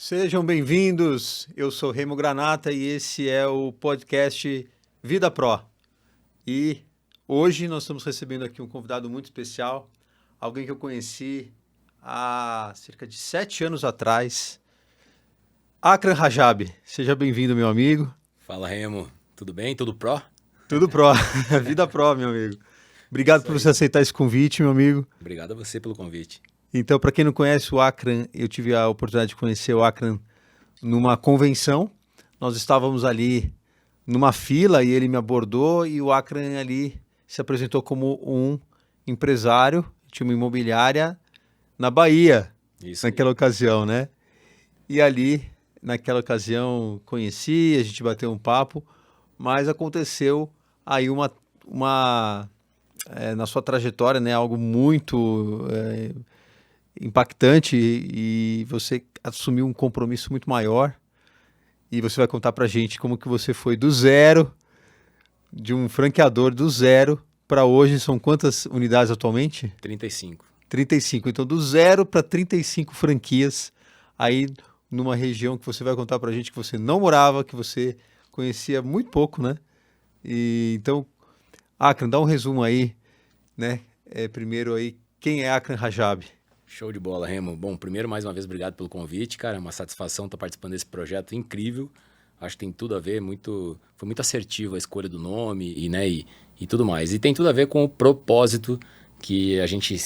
Sejam bem-vindos, eu sou Remo Granata e esse é o podcast Vida Pro. E hoje nós estamos recebendo aqui um convidado muito especial, alguém que eu conheci há cerca de 7 anos atrás, Akram Rajab. Seja bem-vindo, meu amigo. Fala, Remo. Tudo bem? Tudo pró? Tudo pró, Vida Pro, meu amigo. Obrigado por você aceitar esse convite, meu amigo. Obrigado a você pelo convite. Então, para quem não conhece o Akram, eu tive a oportunidade de conhecer o Akram numa convenção. Nós estávamos ali numa fila e ele me abordou e o Akram ali se apresentou como um empresário, tinha uma imobiliária na Bahia, Isso naquela ocasião, né? E ali, naquela ocasião, conheci, a gente bateu um papo, mas aconteceu aí na sua trajetória, né, algo muito impactante e você assumiu um compromisso muito maior e você vai contar pra gente como que você foi do zero, de um franqueador do zero para hoje, são quantas unidades atualmente? 35. 35, então do zero para 35 franquias aí numa região que você vai contar pra gente que você não morava, que você conhecia muito pouco, né? E então, Akram, dá um resumo aí, né? Primeiro aí, quem é Akram Rajab? Show de bola, Remo. Bom, primeiro, mais uma vez, obrigado pelo convite, cara. É uma satisfação estar participando desse projeto incrível. Acho que tem tudo a ver, foi muito assertivo a escolha do nome e tudo mais. E tem tudo a ver com o propósito que a gente,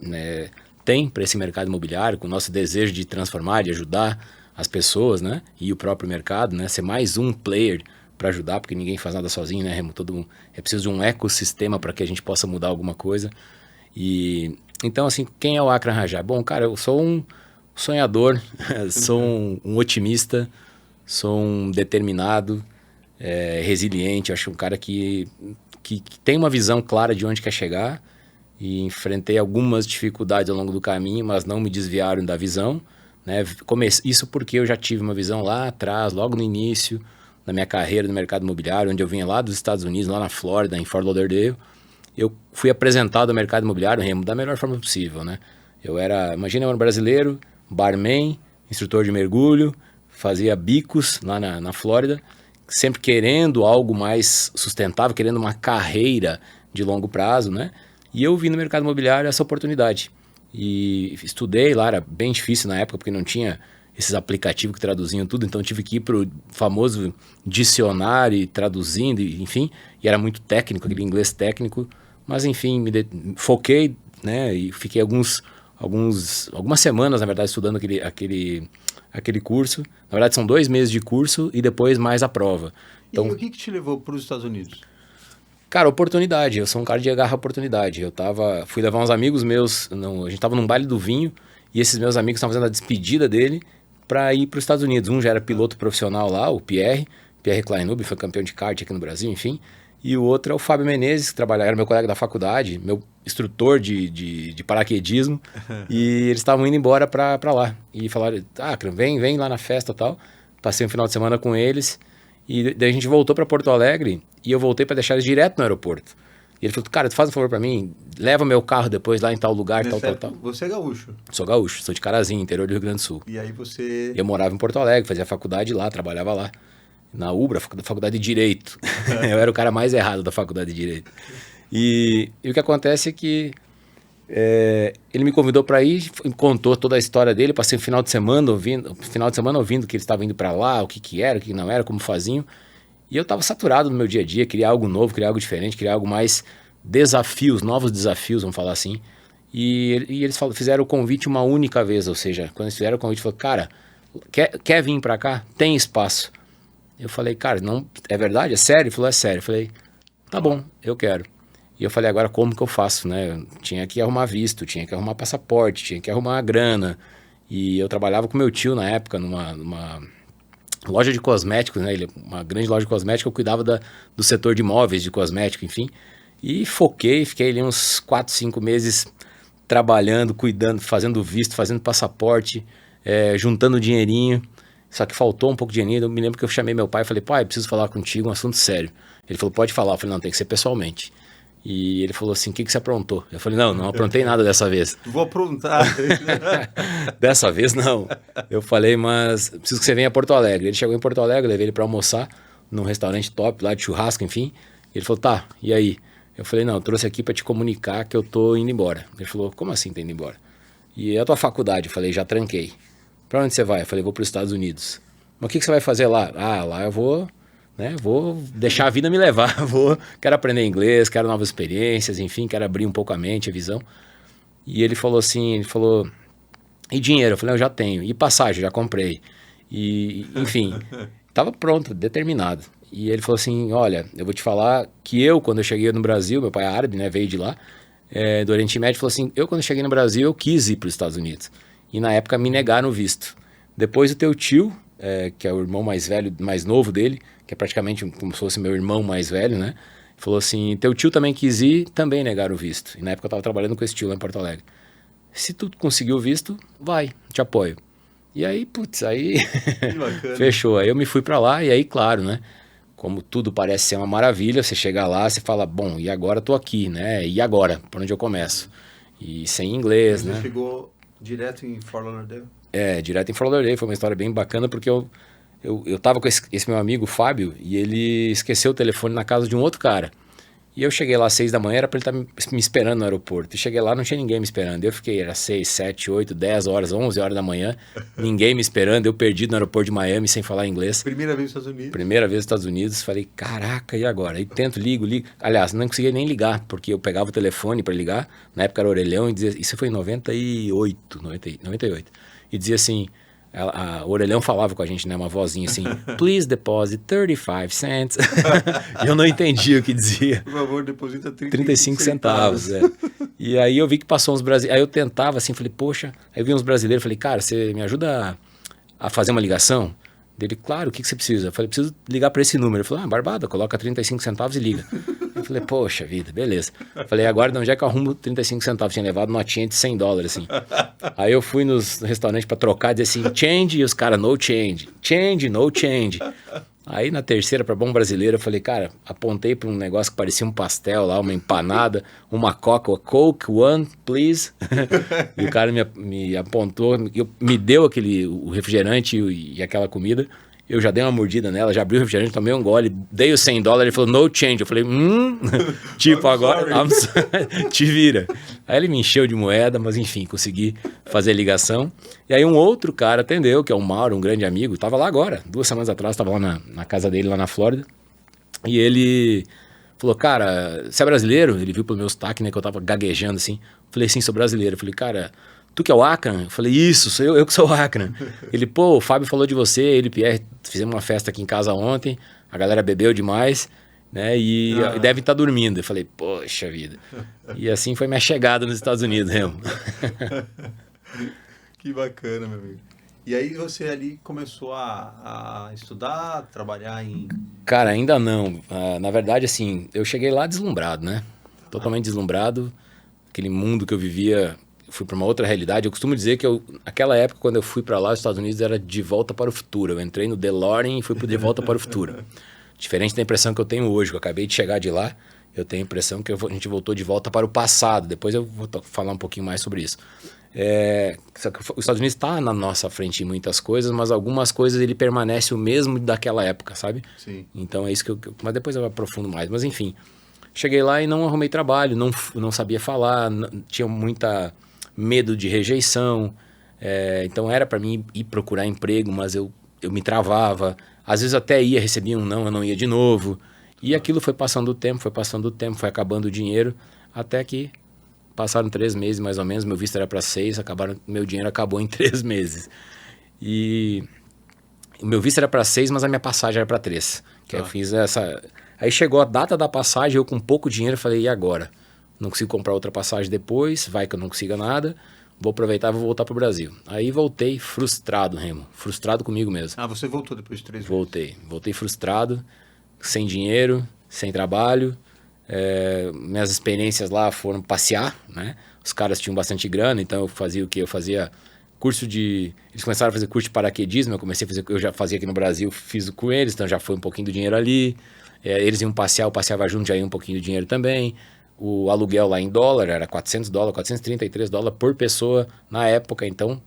né, tem para esse mercado imobiliário, com o nosso desejo de transformar, de ajudar as pessoas, né? E o próprio mercado, né? Ser mais um player para ajudar, porque ninguém faz nada sozinho, né, Remo? É preciso de um ecossistema para que a gente possa mudar alguma coisa. E então, assim, quem é o Akram Rajab? Bom, cara, eu sou um sonhador, sou um otimista, sou um determinado, resiliente. Acho um cara que tem uma visão clara de onde quer chegar e enfrentei algumas dificuldades ao longo do caminho, mas não me desviaram da visão, né? Isso porque eu já tive uma visão lá atrás, logo no início da minha carreira no mercado imobiliário, onde eu vinha lá dos Estados Unidos, lá na Flórida, em Fort Lauderdale. Eu fui apresentado ao mercado imobiliário, Remo, da melhor forma possível, né? Imagina, eu era um brasileiro, barman, instrutor de mergulho, fazia bicos lá na Flórida, sempre querendo algo mais sustentável, querendo uma carreira de longo prazo, né? E eu vi no mercado imobiliário essa oportunidade. E estudei lá, era bem difícil na época, porque não tinha esses aplicativos que traduziam tudo, então eu tive que ir para o famoso dicionário traduzindo, enfim, e era muito técnico, aquele inglês técnico. Mas, enfim, foquei, né, e fiquei algumas semanas, na verdade, estudando aquele curso. Na verdade, são 2 meses de curso e depois mais a prova. Então, E o que te levou para os Estados Unidos? cara, oportunidade. Eu sou um cara de agarrar oportunidade. Fui levar uns amigos meus, a gente estava num baile do vinho e esses meus amigos estavam fazendo a despedida dele para ir para os Estados Unidos. Um já era piloto profissional lá, o Pierre Kleinub, foi campeão de kart aqui no Brasil, enfim. E o outro é o Fábio Menezes, que era meu colega da faculdade, meu instrutor de paraquedismo. E eles estavam indo embora para lá. E falaram, vem lá na festa e tal. Passei um final de semana com eles. E daí a gente voltou para Porto Alegre e eu voltei para deixar eles direto no aeroporto. E ele falou, cara, tu faz um favor para mim, leva meu carro depois lá em tal lugar, tal. Você é gaúcho? Sou gaúcho, sou de Carazinho, interior do Rio Grande do Sul. E aí você... Eu morava em Porto Alegre, fazia faculdade lá, trabalhava lá. Na UBRA, faculdade de Direito. Eu era o cara mais errado da faculdade de Direito. E o que acontece é que ele me convidou para ir, contou toda a história dele, passei o final de semana ouvindo que eles estavam indo para lá, o que era, o que não era, como faziam. E eu estava saturado no meu dia a dia, queria algo novo, queria algo diferente, queria algo mais novos desafios, vamos falar assim. E eles fizeram o convite uma única vez, ou seja, quando eles fizeram o convite, falaram, cara, quer vir para cá? Tem espaço. Eu falei, cara, não, é verdade? É sério? Ele falou, é sério. Eu falei, tá bom, eu quero. E eu falei, agora como que eu faço, né? Eu tinha que arrumar visto, tinha que arrumar passaporte, tinha que arrumar grana. E eu trabalhava com meu tio na época numa loja de cosméticos, né? Uma grande loja de cosméticos, eu cuidava do setor de imóveis, de cosmético, enfim. E fiquei ali uns 4, 5 meses trabalhando, cuidando, fazendo visto, fazendo passaporte, juntando dinheirinho. Só que faltou um pouco de dinheiro. Eu me lembro que eu chamei meu pai e falei, pai, preciso falar contigo, um assunto sério. Ele falou, pode falar. Eu falei, não, tem que ser pessoalmente. E ele falou assim, o que você aprontou? Eu falei, não aprontei nada dessa vez. Vou aprontar. Dessa vez não. Eu falei, mas preciso que você venha a Porto Alegre. Ele chegou em Porto Alegre, levei ele para almoçar num restaurante top lá de churrasco, enfim. Ele falou, tá, e aí? Eu falei, não, eu trouxe aqui para te comunicar que eu tô indo embora. Ele falou, como assim tá indo embora? E a tua faculdade? Eu falei, já tranquei. Para onde você vai? Eu falei, vou para os Estados Unidos. Mas o que você vai fazer lá? Ah, lá eu vou, né, vou deixar a vida me levar. Quero aprender inglês, quero novas experiências, enfim, quero abrir um pouco a mente, a visão. E ele falou assim, e dinheiro? Eu falei, eu já tenho. E passagem? Já comprei. E, enfim, estava pronto, determinado. E ele falou assim, olha, eu vou te falar que eu, quando eu cheguei no Brasil, meu pai é árabe, né, veio de lá, do Oriente Médio, falou assim, eu quando cheguei no Brasil, eu quis ir para os Estados Unidos. E na época me negaram o visto. Depois o teu tio, que é o irmão mais velho, mais novo dele, que é praticamente como se fosse meu irmão mais velho, né, falou assim, teu tio também quis ir, também negaram o visto. E na época eu estava trabalhando com esse tio lá em Porto Alegre. Se tu conseguiu o visto, vai, te apoio. E aí, putz, aí fechou. Aí eu me fui para lá e aí, claro, né? Como tudo parece ser uma maravilha, você chega lá, você fala, bom, e agora tô aqui, né? E agora? Por onde eu começo? E sem inglês, você né? Você chegou direto em Fort Lauderdale? Direto em Fort Lauderdale. Foi uma história bem bacana porque eu tava com esse meu amigo, Fábio, e ele esqueceu o telefone na casa de um outro cara. E eu cheguei lá às 6 da manhã, era pra ele estar me esperando no aeroporto. E cheguei lá, não tinha ninguém me esperando. Eu fiquei, era 6, 7, 8, 10 horas, 11 horas da manhã, ninguém me esperando. Eu perdido no aeroporto de Miami, sem falar inglês. Primeira vez nos Estados Unidos? Primeira vez nos Estados Unidos. Falei, caraca, e agora? Aí tento, ligo. Aliás, não conseguia nem ligar, porque eu pegava o telefone pra ligar. Na época era orelhão, e dizia, isso foi em 98. E dizia assim... O orelhão falava com a gente, né? Uma vozinha assim, please deposit 35 cents. E eu não entendia o que dizia. Por favor, deposita 35 centavos. E aí eu vi que passou uns brasileiros. Aí eu tentava assim, falei, poxa. Aí eu vi uns brasileiros, falei, cara, você me ajuda a fazer uma ligação? Dele, claro, o que você precisa? Eu falei, preciso ligar para esse número. Ele falou, Barbada, coloca 35 centavos e liga. Eu falei, poxa vida, beleza. Eu falei, agora de onde é que eu arrumo 35 centavos? Tinha levado notinha de $100, assim. Aí eu fui nos restaurantes para trocar, dizia assim, change, e os caras, no change. Change, no change. Aí na terceira, para bom brasileiro, eu falei, cara, apontei para um negócio que parecia um pastel lá, uma empanada, uma Coke, one, please. E o cara me apontou, me deu o refrigerante e aquela comida. Eu já dei uma mordida nela, já abri o refrigerante, tomei um gole, dei os $100, ele falou, no change. Eu falei, tipo, agora, te vira. Aí ele me encheu de moeda, mas enfim, consegui fazer a ligação. E aí um outro cara atendeu, que é o Mauro, um grande amigo, estava lá agora, 2 semanas atrás, estava lá na casa dele, lá na Flórida. E ele falou, cara, você é brasileiro? Ele viu pelo meu sotaque, né, que eu tava gaguejando assim. Falei, sim, sou brasileiro. Eu falei, cara... Tu que é o Akran? Eu falei, isso, sou eu que sou o Akran. Ele, pô, o Fábio falou de você, ele e Pierre, fizemos uma festa aqui em casa ontem, a galera bebeu demais, né, e deve estar dormindo. Eu falei, poxa vida. E assim foi minha chegada nos Estados Unidos, Remo. Que bacana, meu amigo. E aí você ali começou a estudar, trabalhar em... Cara, ainda não. Na verdade, assim, eu cheguei lá deslumbrado, né? Totalmente deslumbrado. Aquele mundo que eu vivia... Fui para uma outra realidade. Eu costumo dizer que naquela época, quando eu fui para lá, os Estados Unidos era de volta para o futuro. Eu entrei no DeLorean e fui de volta para o futuro. Diferente da impressão que eu tenho hoje, que eu acabei de chegar de lá, eu tenho a impressão que a gente voltou de volta para o passado. Depois eu vou falar um pouquinho mais sobre isso. Os Estados Unidos está na nossa frente em muitas coisas, mas algumas coisas ele permanece o mesmo daquela época, sabe? Sim. Então é isso mas depois eu aprofundo mais. Mas enfim, cheguei lá e não arrumei trabalho, não sabia falar, tinha muita... medo de rejeição, então era para mim ir procurar emprego, mas eu me travava, às vezes até recebia um não, eu não ia de novo, e aquilo foi passando o tempo, foi acabando o dinheiro, até que passaram 3 meses mais ou menos, meu visto era para 6, meu dinheiro acabou em 3 meses, e o meu visto era para 6, mas a minha passagem era para 3, que eu fiz aí chegou a data da passagem, eu com pouco dinheiro falei, e agora? Não consigo comprar outra passagem depois, vai que eu não consiga nada, vou aproveitar e vou voltar para o Brasil. Aí voltei frustrado, Remo, frustrado comigo mesmo. Você voltou depois de 3 meses? Voltei frustrado, sem dinheiro, sem trabalho, minhas experiências lá foram passear, né? Os caras tinham bastante grana, então eu fazia o quê? Eu fazia curso eles começaram a fazer curso de paraquedismo, eu já fazia aqui no Brasil, fiz com eles, então já foi um pouquinho do dinheiro ali, eles iam passear, eu passeava junto, já ia um pouquinho do dinheiro também. O aluguel lá em dólar era $400, $433 por pessoa na época, então.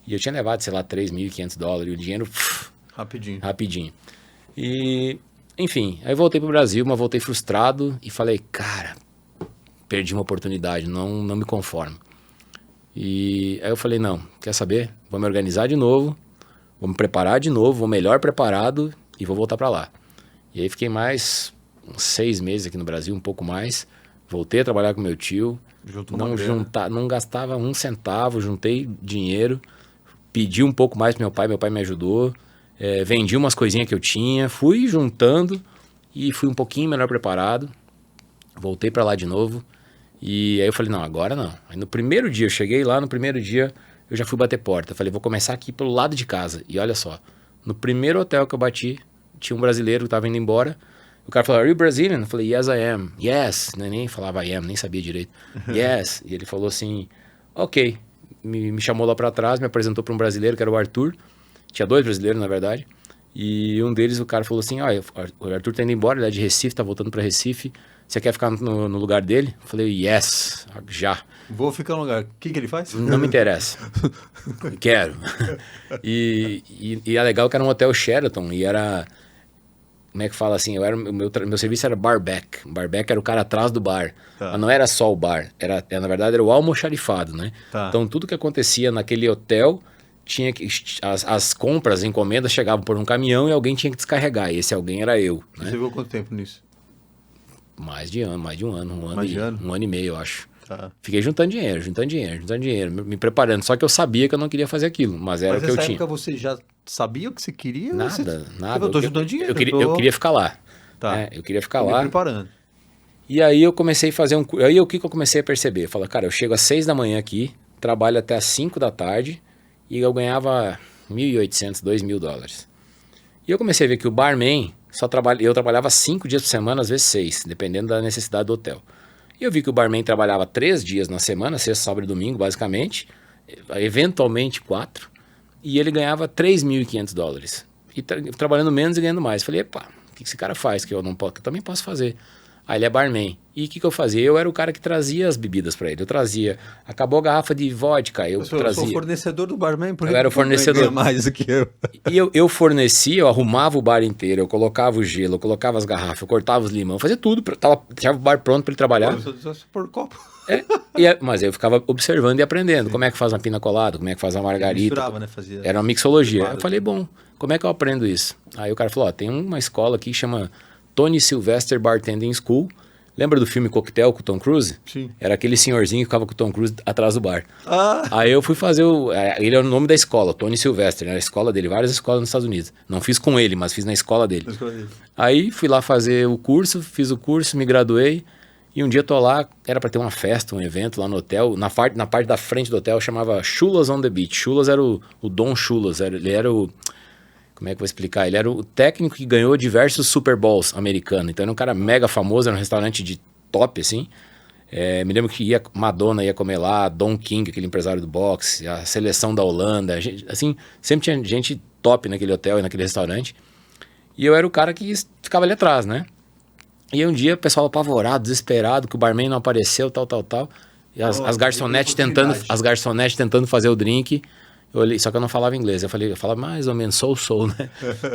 E eu tinha levado, sei lá, $3.500 e o dinheiro rapidinho. E, enfim, aí voltei pro Brasil, mas voltei frustrado e falei, cara, perdi uma oportunidade, não me conformo. E aí eu falei, não, quer saber? Vou me organizar de novo, vou me preparar de novo, vou melhor preparado e vou voltar para lá. E aí fiquei mais uns 6 meses aqui no Brasil, um pouco mais. Voltei a trabalhar com meu tio, não gastava um centavo, juntei dinheiro, pedi um pouco mais pro meu pai me ajudou, vendi umas coisinhas que eu tinha, fui juntando e fui um pouquinho melhor preparado. Voltei para lá de novo e aí eu falei, não, agora não. Aí no primeiro dia, eu cheguei lá, no primeiro dia eu já fui bater porta. Falei, vou começar aqui pelo lado de casa. E olha só, no primeiro hotel que eu bati, tinha um brasileiro que estava indo embora. O cara falou, are you Brazilian? Eu falei, yes, I am. Yes. Nem falava I am, nem sabia direito. Yes. E ele falou assim, ok. Me chamou lá para trás, me apresentou para um brasileiro, que era o Arthur. Tinha 2 brasileiros, na verdade. E um deles, o cara falou assim, o Arthur tá indo embora, ele é de Recife, tá voltando para Recife. Você quer ficar no lugar dele? Eu falei, yes, já. Vou ficar no lugar. O que ele faz? Não me interessa. Quero. E é legal que era um hotel Sheraton e era... Como é que fala assim? Meu serviço era barback. Barback era o cara atrás do bar. Tá. Mas não era só o bar. Na verdade, era o almoxarifado, né? Tá. Então, tudo que acontecia naquele hotel, tinha que as compras, as encomendas chegavam por um caminhão e alguém tinha que descarregar. E esse alguém era eu. Né? Você ficou quanto tempo nisso? Mais de um ano. Um ano e meio, eu acho. Tá. Fiquei juntando dinheiro, me preparando. Só que eu sabia que eu não queria fazer aquilo, mas era o que eu tinha. Nessa época você já sabia o que você queria? Nada. Eu tô juntando dinheiro. Eu queria ficar lá. Tá. Eu queria ficar lá. Me preparando. E aí eu comecei a fazer Aí o que eu comecei a perceber? Eu falei, cara, eu chego às 6 da manhã aqui, trabalho até às 5 da tarde e eu ganhava $1.800, $2.000. E eu comecei a ver que o barman, eu trabalhava 5 dias por semana, às vezes 6, dependendo da necessidade do hotel. E eu vi que o barman trabalhava 3 dias na semana, sexta, sábado e domingo, basicamente, eventualmente 4, e ele ganhava $3.500. E trabalhando menos e ganhando mais. Falei, epa, o que esse cara faz que eu não posso? Que eu também posso fazer. Aí ele é barman. E o que eu fazia? Eu era o cara que trazia as bebidas para ele. Eu trazia. Acabou a garrafa de vodka, eu trazia. Eu sou o fornecedor do barman, porque eu era o fornecedor. Mais do que eu. E eu fornecia, eu arrumava o bar inteiro, eu colocava o gelo, eu colocava as garrafas, eu cortava os limão, fazia tudo. Deixava o bar pronto para ele trabalhar. Por copo. Mas eu ficava observando e aprendendo. Sim. Como é que faz uma pina colada, como é que faz uma margarita. Misturava, né? Fazia. Era uma mixologia. Eu falei, bom, como é que eu aprendo isso? Aí o cara falou, tem uma escola aqui que chama Tony Sylvester Bartending School. Lembra do filme Coquetel com o Tom Cruise? Sim. Era aquele senhorzinho que ficava com o Tom Cruise atrás do bar. Ah. Aí eu fui fazer ele é o nome da escola, Tony Sylvester, né? A escola dele, várias escolas nos Estados Unidos. Não fiz com ele, mas fiz na escola dele. Aí fui lá fazer o curso, fiz o curso, me graduei. E um dia tô lá, era para ter uma festa, um evento lá no hotel. Na parte da frente do hotel chamava Chulas on the Beach. Chulas era o Don Chulas, ele era o... Como é que eu vou explicar? Ele era o técnico que ganhou diversos Super Bowls americanos. Então era um cara mega famoso, era um restaurante de top, assim. Me lembro que Madonna ia comer lá, Don King, aquele empresário do boxe, a seleção da Holanda. Assim, sempre tinha gente top naquele hotel e naquele restaurante. E eu era o cara que ficava ali atrás, né? E aí um dia o pessoal apavorado, desesperado, que o barman não apareceu, tal. E as garçonetes tentando fazer o drink. Eu olhei, só que eu não falava inglês. Eu falava mais ou menos soul, né?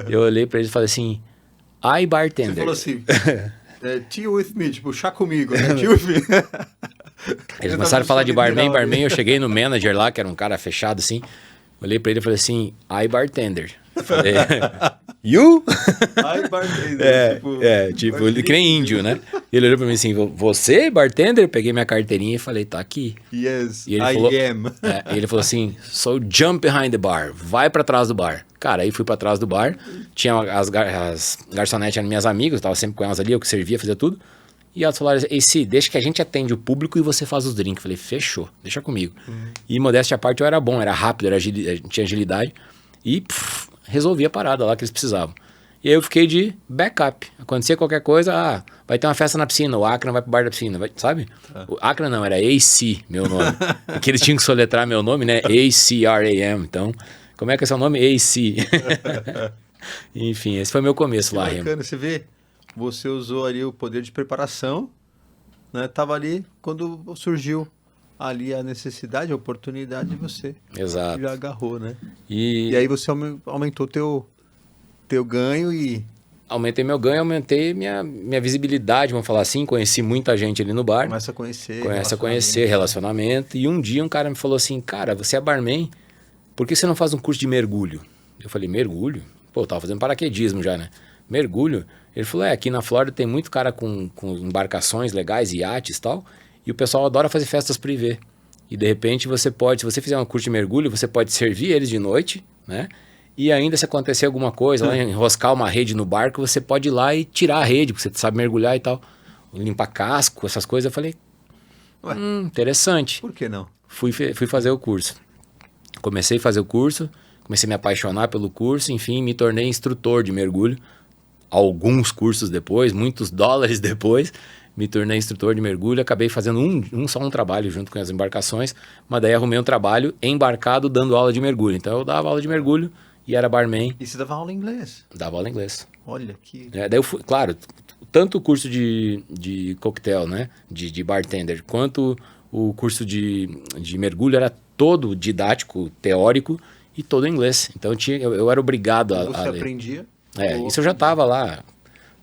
Eu olhei pra eles e falei assim, I bartender. Você falou assim, tea with me, tipo, chá comigo, né? Tea with me. Eles começaram a falar de barman, eu cheguei no manager lá, que era um cara fechado assim. Olhei pra ele e falei assim, I bartender. Falei, you? I bartender. Tipo, ele que nem índio, né? Ele olhou pra mim assim, você, bartender? Eu peguei minha carteirinha e falei, tá aqui. Yes, e ele I falou, am. E ele falou assim, so jump behind the bar, vai pra trás do bar. Cara, aí fui pra trás do bar, tinha as garçonetes, eram minhas amigas, eu tava sempre com elas ali, eu que servia, fazia tudo. E elas falaram, AC, deixa que a gente atende o público e você faz os drinks. Eu falei, fechou, deixa comigo. E modéstia à parte, eu era bom, era rápido, tinha agilidade. E resolvi a parada lá que eles precisavam. E aí eu fiquei de backup. Acontecia qualquer coisa, vai ter uma festa na piscina, o Acra vai pro bar da piscina, sabe? O Acra não, era AC, meu nome. Porque eles tinham que soletrar meu nome, né? ACRAM. Então, como é que é seu nome? AC. Enfim, esse foi meu começo lá, Remo. Bacana, você vê, você usou ali o poder de preparação né? Tava ali quando surgiu ali a necessidade, a oportunidade, você Exato. já agarrou, né? E E aí você aumentou teu ganho e... aumentei meu ganho, aumentei minha visibilidade, vamos falar assim. Conheci muita gente ali no bar. Começa a conhecer Relacionamento. E um dia um cara me falou assim, cara, você é barman, por que você não faz um curso de mergulho? Eu falei, mergulho? Pô, eu tava fazendo paraquedismo já, né? Mergulho? Ele falou, aqui na Flórida tem muito cara com embarcações legais, iates e tal, e o pessoal adora fazer festas privê. E de repente você pode, se você fizer um curso de mergulho, você pode servir eles de noite, né? E ainda se acontecer alguma coisa, lá, enroscar uma rede no barco, você pode ir lá e tirar a rede, porque você sabe mergulhar e tal. Limpar casco, essas coisas. Eu falei, interessante. Por que não? Fui fazer o curso. Comecei a fazer o curso, comecei a me apaixonar pelo curso, enfim, me tornei instrutor de mergulho. Alguns cursos depois, muitos dólares depois, me tornei instrutor de mergulho. Acabei fazendo só um trabalho junto com as embarcações, mas daí arrumei um trabalho embarcado dando aula de mergulho. Então eu dava aula de mergulho e era barman. E você dava aula em inglês? Dava aula em inglês. Olha que... Daí eu fui, claro, tanto o curso de coquetel, né, de bartender, quanto o curso de mergulho era todo didático, teórico e todo em inglês. Então eu era obrigado a Você ler. aprendia? Isso eu já estava lá.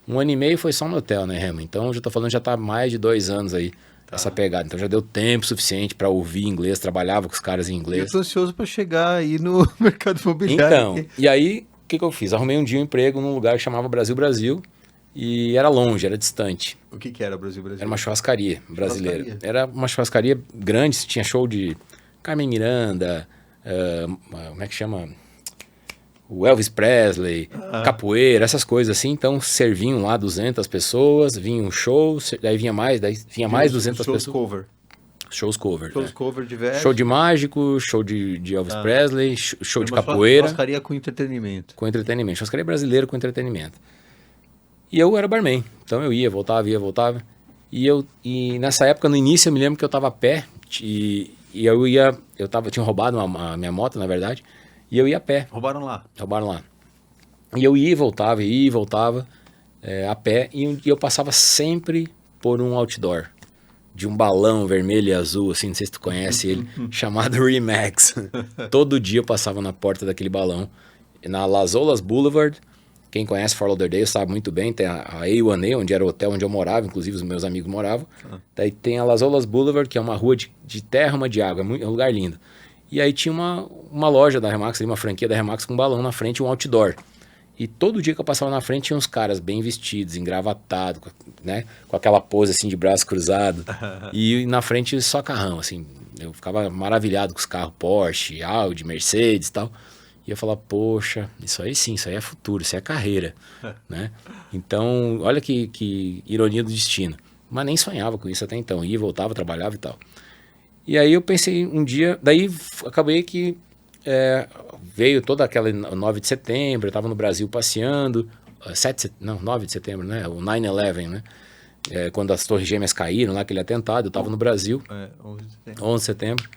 1 ano e meio foi só no hotel, né, Remo? Então eu já tô falando, já tá mais de 2 anos aí, essa pegada. Então já deu tempo suficiente para ouvir inglês, trabalhava com os caras em inglês. Eu tô ansioso para chegar aí no mercado imobiliário. Então, e aí, o que eu fiz? Arrumei um dia um emprego num lugar que chamava Brasil, e era longe, era distante. O que era Brasil? Era uma churrascaria brasileira. Era uma churrascaria grande, tinha show de Carmen Miranda, como é que chama? O Elvis Presley, capoeira, essas coisas assim. Então serviam lá 200 pessoas, vinha um show, daí vinha mais 200 pessoas. Shows cover. Shows cover diversos. Show de mágico, show de Elvis Presley, show de capoeira. Churrascaria com entretenimento. Com entretenimento. Churrascaria brasileira com entretenimento. E eu era barman. Então eu ia, voltava. E nessa época, no início, eu me lembro que eu estava a pé. E tinha roubado a minha moto, na verdade. E eu ia a pé. Roubaram lá. E eu ia e voltava, a pé. E eu passava sempre por um outdoor. De um balão vermelho e azul, assim, não sei se tu conhece ele, chamado Remax. Todo dia eu passava na porta daquele balão. Na Las Olas Boulevard, quem conhece Fort Lauderdale sabe muito bem, tem a A1A, onde era o hotel onde eu morava, inclusive os meus amigos moravam. Daí tem a Las Olas Boulevard, que é uma rua de terra, uma de água, é um lugar lindo. E aí tinha uma loja da Remax, uma franquia da Remax com um balão na frente e um outdoor. E todo dia que eu passava na frente tinha uns caras bem vestidos, engravatados, né? Com aquela pose assim de braço cruzado. E na frente só carrão, assim. Eu ficava maravilhado com os carros Porsche, Audi, Mercedes e tal. E eu falava, poxa, isso aí sim, isso aí é futuro, isso aí é carreira, né? Então, olha que ironia do destino. Mas nem sonhava com isso até então. Ia, voltava, trabalhava e tal. E aí eu pensei um dia, daí acabei que veio toda aquela 9 de setembro, eu estava no Brasil passeando, 9 de setembro, né? O 9/11, né? Quando as Torres Gêmeas caíram lá, aquele atentado, eu estava no Brasil. 11 de setembro. 11 de setembro.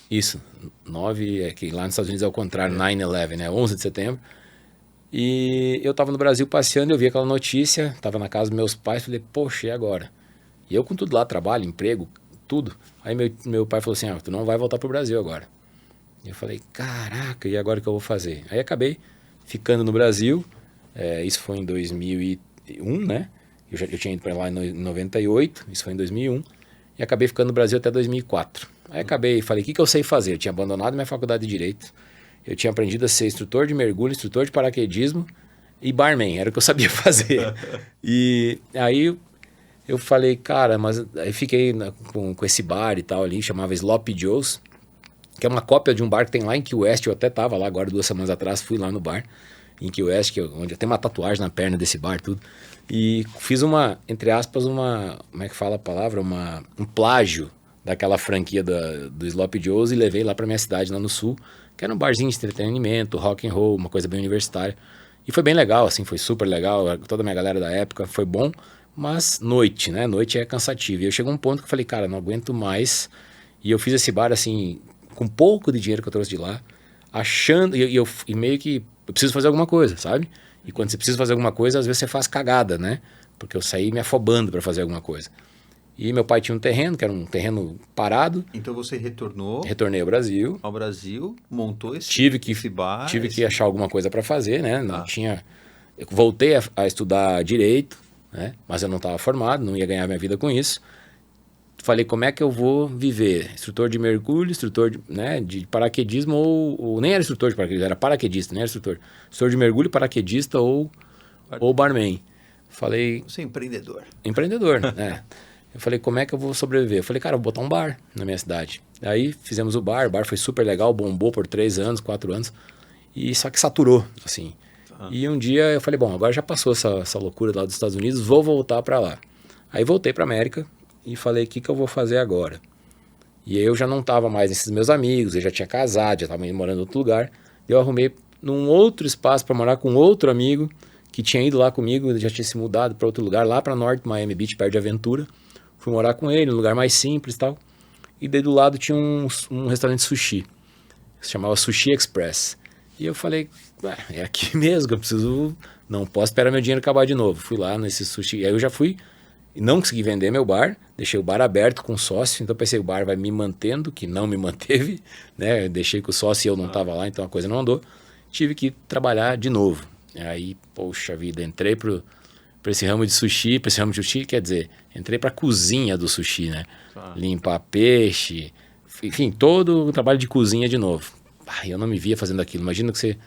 Isso, 9, que lá nos Estados Unidos é o contrário, 9/11, né? 11 de setembro. E eu estava no Brasil passeando, eu vi aquela notícia, estava na casa dos meus pais, falei, poxa, e agora? E eu com tudo lá, trabalho, emprego, tudo. Aí meu pai falou assim, tu não vai voltar pro Brasil agora. E eu falei, caraca, e agora o que eu vou fazer? Aí acabei ficando no Brasil, isso foi em 2001, né? Eu tinha ido para lá em 98, isso foi em 2001, e acabei ficando no Brasil até 2004. Aí falei, o que eu sei fazer? Eu tinha abandonado minha faculdade de Direito, eu tinha aprendido a ser instrutor de mergulho, instrutor de paraquedismo e barman, era o que eu sabia fazer. E aí eu falei, cara, mas aí fiquei com esse bar e tal ali, chamava Sloppy Joe's, que é uma cópia de um bar que tem lá em Key West. Eu até tava lá agora 2 semanas atrás, fui lá no bar em Key West, onde eu tenho uma tatuagem na perna desse bar, tudo. E fiz entre aspas, como é que fala a palavra? Um plágio daquela franquia do Sloppy Joe's e levei lá pra minha cidade, lá no sul, que era um barzinho de entretenimento, rock and roll, uma coisa bem universitária. E foi bem legal, assim, foi super legal, toda a minha galera da época, foi bom, mas noite, né? Noite é cansativo. E eu cheguei a um ponto que eu falei, cara, não aguento mais. E eu fiz esse bar, assim, com pouco de dinheiro que eu trouxe de lá, achando, e meio que eu preciso fazer alguma coisa, sabe? E quando você precisa fazer alguma coisa, às vezes você faz cagada, né? Porque eu saí me afobando para fazer alguma coisa. E meu pai tinha um terreno, que era um terreno parado. Então você retornou Retornei ao Brasil. Montou esse bar. Tive que achar alguma coisa para fazer, né? Não tinha... Eu voltei a estudar Direito, né? Mas eu não estava formado, não ia ganhar minha vida com isso. Falei, como é que eu vou viver? Instrutor de mergulho, instrutor de, né, de paraquedismo ou... Nem era instrutor de paraquedismo, era paraquedista, nem era instrutor. Instrutor de mergulho, paraquedista ou barman. Falei... Você é empreendedor. Empreendedor, né? Eu falei, como é que eu vou sobreviver? Eu falei, cara, eu vou botar um bar na minha cidade. Aí fizemos o bar foi super legal, bombou por 3 anos, 4 anos. E só que saturou, assim. E um dia eu falei, bom, agora já passou essa loucura lá dos Estados Unidos, vou voltar para lá. Aí voltei para América e falei, o que eu vou fazer agora? E aí eu já não estava mais nesses meus amigos, eu já tinha casado, já estava morando em outro lugar. Eu arrumei num outro espaço para morar com outro amigo que tinha ido lá comigo, já tinha se mudado para outro lugar, lá para norte, Miami Beach, perto de Aventura. Fui morar com ele, num lugar mais simples e tal. E daí do lado tinha um restaurante sushi, que se chamava Sushi Express. E eu falei, é aqui mesmo que eu preciso, não posso esperar meu dinheiro acabar de novo. Fui lá nesse sushi, aí eu já fui, e não consegui vender meu bar, deixei o bar aberto com sócio, então pensei, o bar vai me mantendo, que não me manteve, né? Eu deixei com o sócio e eu não estava lá, então a coisa não andou. Tive que trabalhar de novo. Aí, poxa vida, entrei para esse ramo de sushi, quer dizer, entrei para a cozinha do sushi, né? Limpar peixe, enfim, todo o trabalho de cozinha de novo. Eu não me via fazendo aquilo. Imagina que você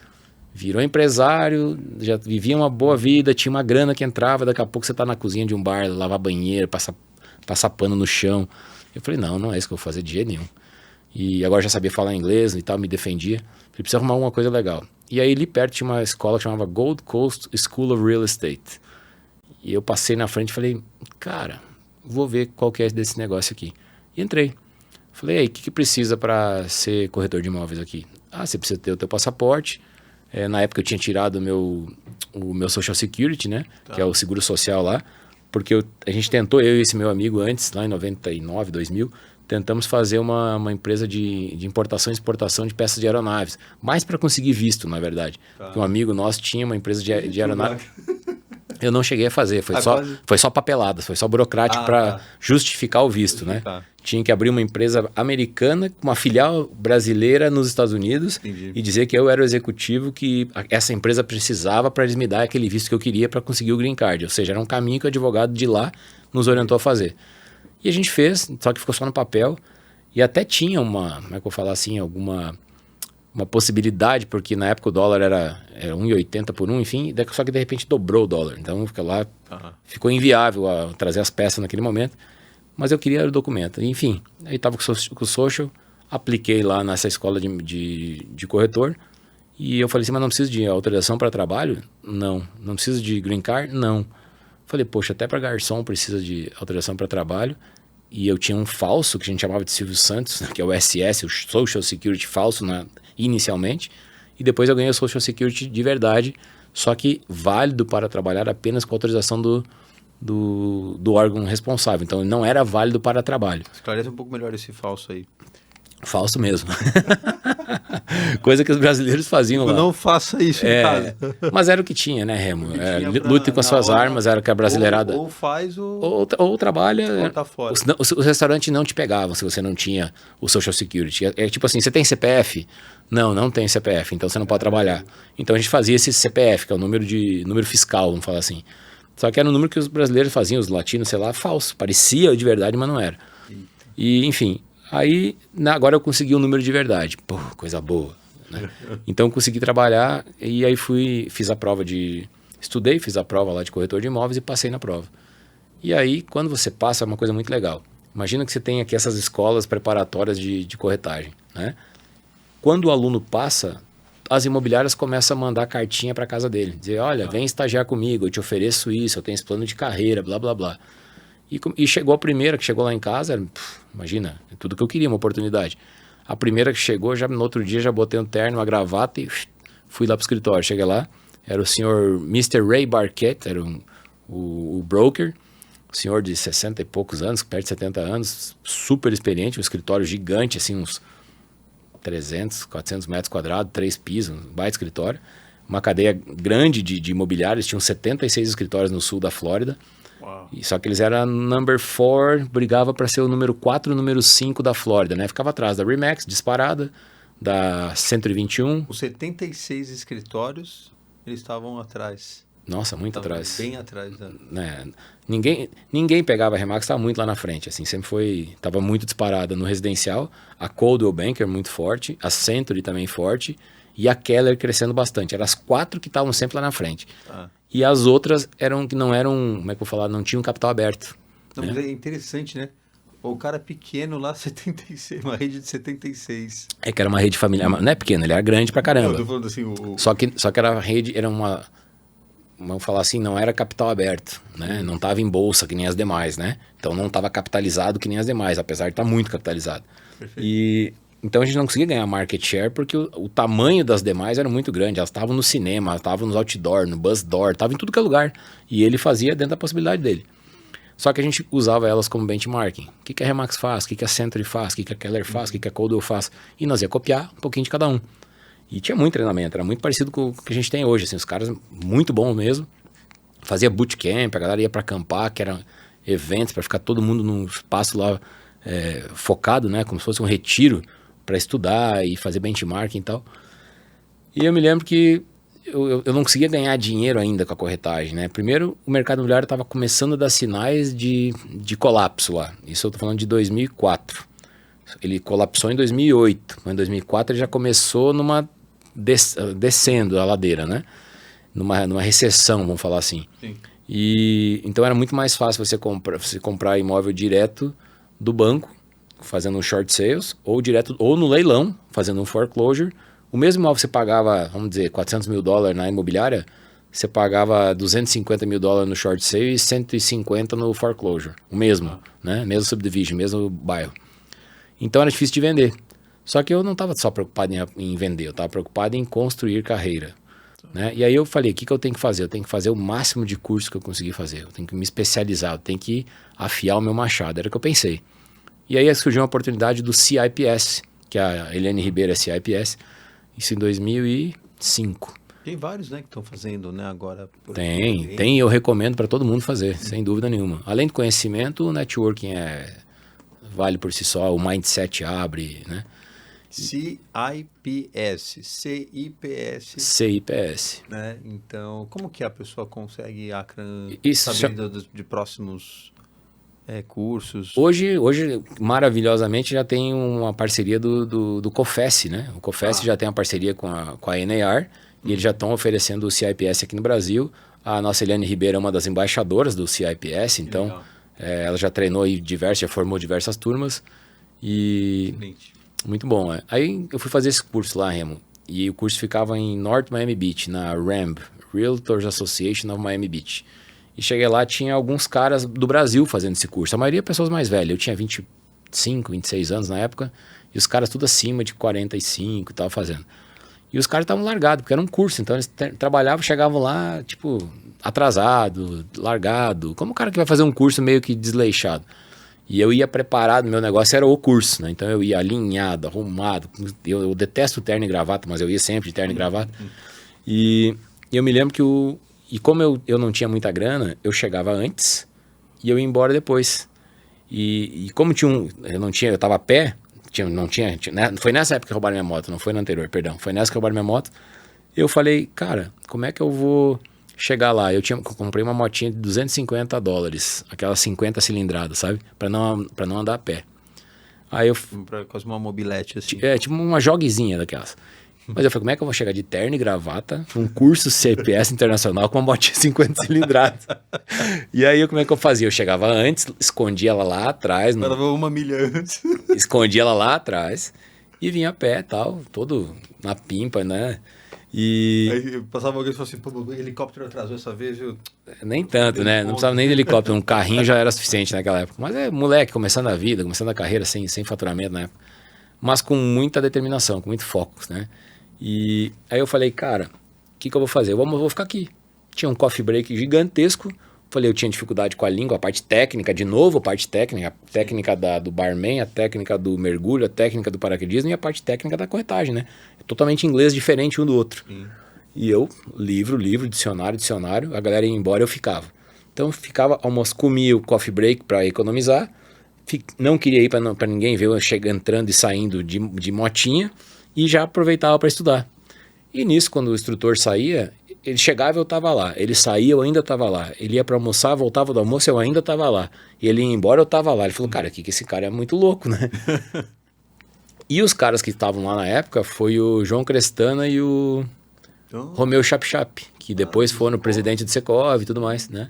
virou empresário, já vivia uma boa vida, tinha uma grana que entrava, daqui a pouco você está na cozinha de um bar, lavar banheiro, passar pano no chão. Eu falei, não é isso que eu vou fazer de jeito nenhum. E agora já sabia falar inglês e tal, me defendia. Falei, precisa arrumar alguma coisa legal. E aí ali perto tinha uma escola que chamava Gold Coast School of Real Estate. E eu passei na frente e falei, cara, vou ver qual que é desse negócio aqui. E entrei. Falei, aí, o que precisa para ser corretor de imóveis aqui? Você precisa ter o teu passaporte. Na época eu tinha tirado o meu Social Security, né? Que é o seguro social lá. Porque a gente tentou, eu e esse meu amigo antes, lá em 99, 2000, tentamos fazer uma empresa de importação e exportação de peças de aeronaves. Mais para conseguir visto, na verdade. Porque um amigo nosso tinha uma empresa de aeronave. Eu não cheguei a fazer, foi só papelada, foi só burocrático para justificar o visto, né? Tinha que abrir uma empresa americana, uma filial brasileira nos Estados Unidos. Entendi. E dizer que eu era o executivo que essa empresa precisava para eles me dar aquele visto que eu queria para conseguir o green card. Ou seja, era um caminho que o advogado de lá nos orientou a fazer. E a gente fez, só que ficou só no papel. E até tinha como é que eu vou falar assim, uma possibilidade, porque na época o dólar era 1,80 por 1, enfim, só que de repente dobrou o dólar. Então ficou inviável trazer as peças naquele momento, mas eu queria o documento. Enfim, aí estava com o social, apliquei lá nessa escola de corretor, e eu falei assim, mas não preciso de autorização para trabalho? Não preciso de green card? Não. Falei, poxa, até para garçom precisa de autorização para trabalho. E eu tinha um falso, que a gente chamava de Silvio Santos, que é o SS, o Social Security falso, inicialmente, e depois eu ganhei o Social Security de verdade, só que válido para trabalhar apenas com autorização do órgão responsável. Então, ele não era válido para trabalho. Esclarece um pouco melhor esse falso aí. Falso mesmo. Coisa que os brasileiros faziam lá. Não faça isso em casa. Mas era o que tinha, né, Remo? Lute com as suas armas, era o que a brasileirada... Ou faz ou trabalha... Ou tá fora. Os restaurantes não te pegavam se você não tinha o Social Security. É tipo assim, você tem CPF? Não tem CPF, então você não pode trabalhar. Então a gente fazia esse CPF, que é o número fiscal, vamos falar assim. Só que era um número que os brasileiros faziam, os latinos, sei lá, falso. Parecia de verdade, mas não era. E, enfim... Aí, agora eu consegui um número de verdade. Pô, coisa boa, né? Então, eu consegui trabalhar e aí fiz a prova Estudei, fiz a prova lá de corretor de imóveis e passei na prova. E aí, quando você passa, é uma coisa muito legal. Imagina que você tem aqui essas escolas preparatórias de corretagem, né? Quando o aluno passa, as imobiliárias começam a mandar cartinha para casa dele. Dizer, olha, vem estagiar comigo, eu te ofereço isso, eu tenho esse plano de carreira, blá, blá, blá. E chegou a primeira que chegou lá em casa, imagina, é tudo que eu queria, uma oportunidade. A primeira que chegou, já no outro dia já botei um terno, uma gravata e fui lá pro escritório. Cheguei lá, era o senhor Mr. Ray Barquette, era o broker, o senhor de 60 e poucos anos, perto de 70 anos, super experiente, um escritório gigante, assim, uns 300, 400 metros quadrados, 3 pisos, um baita escritório. Uma cadeia grande de imobiliários, tinham 76 escritórios no sul da Flórida. Uau. Só que eles eram number 4, brigava para ser o número 4 e o número 5 da Flórida, né? Ficava atrás da Remax, disparada, da 121. Os 76 escritórios, eles estavam atrás. Nossa, muito Estavam atrás. bem atrás. Né? Ninguém pegava a Remax, estava muito lá na frente, assim, sempre foi, estava muito disparada no residencial. A Coldwell Banker muito forte, a Century também forte e a Keller crescendo bastante. Eram as 4 que estavam sempre lá na frente. Ah. E as outras que não eram, como é que eu vou falar, não tinham capital aberto. Não, né? mas é interessante, né? O cara pequeno lá, 76, uma rede de 76. É que era uma rede familiar, não é pequena, ele era grande pra caramba. Eu tô falando assim, Só que era a rede, era uma, vamos falar assim, não era capital aberto, né? Não estava em bolsa que nem as demais, né? Então não estava capitalizado que nem as demais, apesar de estar muito capitalizado. Perfeito. Então a gente não conseguia ganhar market share porque o tamanho das demais era muito grande. Elas estavam no cinema, elas estavam nos outdoor, no bus door, estavam em tudo que é lugar. E ele fazia dentro da possibilidade dele. Só que a gente usava elas como benchmarking. O que a Remax faz? O que a Century faz? O que a Keller faz? O que a Coldwell faz? E nós ia copiar um pouquinho de cada um. E tinha muito treinamento, era muito parecido com o que a gente tem hoje. Assim, os caras muito bons mesmo. Fazia bootcamp, a galera ia para acampar, que eram eventos para ficar todo mundo num espaço lá focado, né? Como se fosse um retiro para estudar e fazer benchmarking e tal. E eu me lembro que eu não conseguia ganhar dinheiro ainda com a corretagem, né? Primeiro, o mercado imobiliário estava começando a dar sinais de colapso lá. Isso eu estou falando de 2004. Ele colapsou em 2008, mas em 2004 ele já começou descendo a ladeira, né? Numa recessão, vamos falar assim. Sim. E então era muito mais fácil você comprar imóvel direto do banco, fazendo um short sales, ou no leilão, fazendo um foreclosure. O mesmo imóvel que você pagava, vamos dizer, $400 mil na imobiliária, você pagava $250 mil no short sale e 150 no foreclosure. O mesmo, né? Mesmo subdivision, mesmo bairro. Então era difícil de vender. Só que eu não estava só preocupado em vender, eu estava preocupado em construir carreira. Né? E aí eu falei, o que eu tenho que fazer? Eu tenho que fazer o máximo de curso que eu conseguir fazer. Eu tenho que me especializar, eu tenho que afiar o meu machado. Era o que eu pensei. E aí surgiu uma oportunidade do CIPS, que a Eliane Ribeiro é CIPS, isso em 2005. Tem vários, né, que estão fazendo, né, agora. Tem, eu recomendo para todo mundo fazer, sem dúvida nenhuma. Além do conhecimento, o networking vale por si só, o mindset abre, né? CIPS. CIPS. Né? Então, como que a pessoa consegue, Akram, Isso, saber de próximos cursos? Hoje, maravilhosamente, já tem uma parceria do COFES, né? O COFES já tem uma parceria com a NAR e eles já estão oferecendo o CIPS aqui no Brasil. A nossa Eliane Ribeiro é uma das embaixadoras do CIPS, então ela já treinou aí já formou diversas turmas e Excelente. Muito bom. Aí eu fui fazer esse curso lá, Remo, e o curso ficava em North Miami Beach, na RAMB, Realtors Association of Miami Beach. E cheguei lá, tinha alguns caras do Brasil fazendo esse curso. A maioria pessoas mais velhas. Eu tinha 25, 26 anos na época. E os caras tudo acima de 45 e tava fazendo. E os caras estavam largados, porque era um curso. Então eles trabalhavam, chegavam lá, tipo, atrasado, largado. Como o cara que vai fazer um curso meio que desleixado. E eu ia preparado, meu negócio era o curso, né? Então eu ia alinhado, arrumado. Eu detesto terno e gravata, mas eu ia sempre de terno e gravata. E eu me lembro que como eu não tinha muita grana, eu chegava antes e eu ia embora depois. E como eu estava a pé, né? Foi nessa época que roubaram minha moto, não foi na anterior, perdão. Foi nessa que roubaram minha moto. Eu falei, cara, como é que eu vou chegar lá? Eu comprei uma motinha de $250, aquelas 50 cilindradas, sabe? Pra não andar a pé. Aí Quase uma mobilete, assim. tipo uma joguezinha daquelas. Mas eu falei, como é que eu vou chegar de terno e gravata um curso CPS internacional com uma motinha 50 cilindradas? E aí, como é que eu fazia? Eu chegava antes, escondia ela lá atrás. Ela vai 1 milha antes. Escondia ela lá atrás e vinha a pé, tal, todo na pimpa, né? E aí passava alguém e falava assim, pô, o helicóptero atrasou essa vez, viu? Nem tanto, né? Não precisava nem de helicóptero, um carrinho já era suficiente naquela época. Mas moleque, começando a vida, começando a carreira sem faturamento na época. Mas com muita determinação, com muito foco, né? E aí eu falei, cara, o que eu vou fazer? Eu vou ficar aqui. Tinha um coffee break gigantesco. Falei, eu tinha dificuldade com a língua, a parte técnica, de novo a parte técnica, a técnica do barman, a técnica do mergulho, a técnica do paraquedismo e a parte técnica da corretagem, né? Totalmente inglês diferente um do outro. E eu, livro, dicionário, a galera ia embora, eu ficava. Então ficava, comia o coffee break para economizar, não queria ir para ninguém ver eu entrando e saindo de motinha e já aproveitava para estudar. E nisso, quando o instrutor saía, ele chegava, eu estava lá. Ele saía, eu ainda estava lá. Ele ia para almoçar, voltava do almoço, eu ainda estava lá. E ele ia embora, eu estava lá. Ele falou, cara, que esse cara é muito louco, né? E os caras que estavam lá na época foi o João Crestana e o Romeu Chap, que depois foram presidente do Secov e tudo mais, né?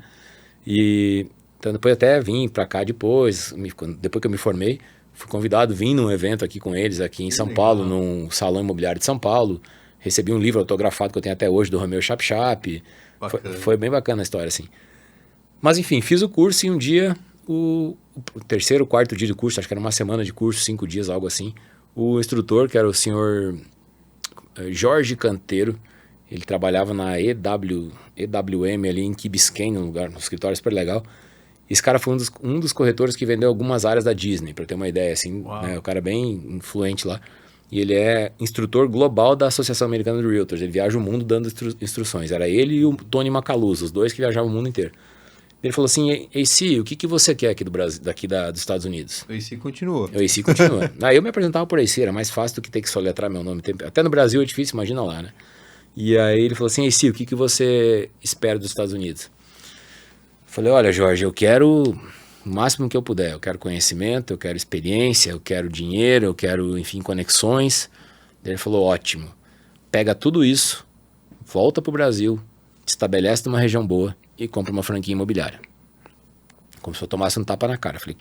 E então depois até vim para cá depois que eu me formei, fui convidado a vir num evento aqui com eles, aqui em São Paulo, num salão imobiliário de São Paulo. Recebi um livro autografado que eu tenho até hoje do Romeu Chap. Foi bem bacana a história, assim. Mas enfim, fiz o curso e um dia, o terceiro, quarto dia de curso, acho que era uma semana de curso, 5 dias, algo assim. O instrutor, que era o senhor Jorge Canteiro, ele trabalhava na EWM ali em Key Biscayne, num escritório super legal. Esse cara foi um dos corretores que vendeu algumas áreas da Disney, para ter uma ideia, assim, né? O cara bem influente lá. E ele é instrutor global da Associação Americana de Realtors. Ele viaja o mundo dando instruções. Era ele e o Tony Macaluso, os dois que viajavam o mundo inteiro. Ele falou assim, AC, o que você quer aqui do Brasil, dos Estados Unidos? O AC continua. O AC continua. Aí eu me apresentava por AC, era mais fácil do que ter que soletrar meu nome. Até no Brasil é difícil, imagina lá, né? E aí ele falou assim, AC, o que você espera dos Estados Unidos? Eu falei, olha, Jorge, eu quero o máximo que eu puder. Eu quero conhecimento, eu quero experiência, eu quero dinheiro, eu quero, enfim, conexões. Ele falou, ótimo. Pega tudo isso, volta pro Brasil, te estabelece numa região boa e compra uma franquia imobiliária. Como se eu tomasse um tapa na cara. Eu falei,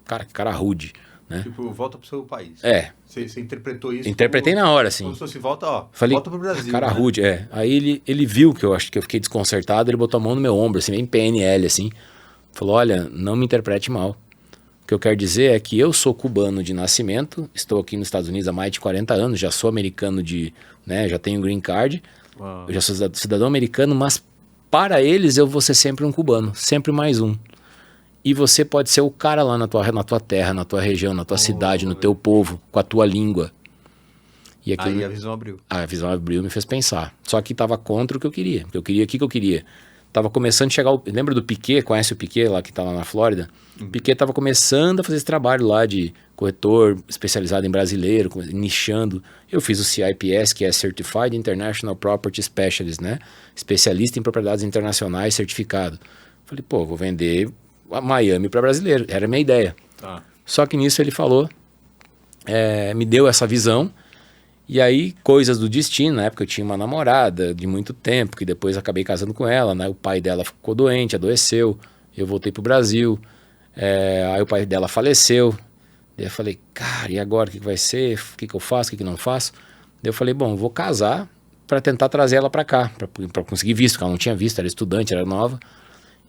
cara, que cara rude, né? Tipo, volta pro seu país. É. Você interpretou isso? Interpretei na hora, assim. Como se fosse volta falei, volta pro Brasil. Cara rude, é. Aí ele viu que eu acho que eu fiquei desconcertado, ele botou a mão no meu ombro, assim, bem PNL, assim. Falou, olha, não me interprete mal. O que eu quero dizer é que eu sou cubano de nascimento, estou aqui nos Estados Unidos há mais de 40 anos, já sou americano já tenho green card, eu já sou cidadão americano, mas para eles eu vou ser sempre um cubano, sempre mais um. E você pode ser o cara lá na tua terra, na tua região, na tua cidade, no teu povo, com a tua língua. E aquilo, aí a visão abriu. A visão abriu, me fez pensar. Só que estava contra o que eu queria. O que eu queria? Tava começando a chegar... Lembra do Piquet? Conhece o Piquet lá que tá lá na Flórida? O Piquet tava começando a fazer esse trabalho lá de corretor especializado em brasileiro, nichando. Eu fiz o CIPS, que é Certified International Property Specialist, né? Especialista em propriedades internacionais certificado. Falei, pô, vou vender a Miami para brasileiro. Era a minha ideia. Tá. Só que nisso ele falou, me deu essa visão. E aí, coisas do destino, na época eu tinha uma namorada de muito tempo, que depois acabei casando com ela, né? O pai dela ficou doente, adoeceu, eu voltei pro Brasil, aí o pai dela faleceu, daí eu falei, cara, e agora o que vai ser? O que eu faço, o que não faço? Daí eu falei, bom, vou casar para tentar trazer ela para cá, para conseguir visto, porque ela não tinha visto, era estudante, era nova,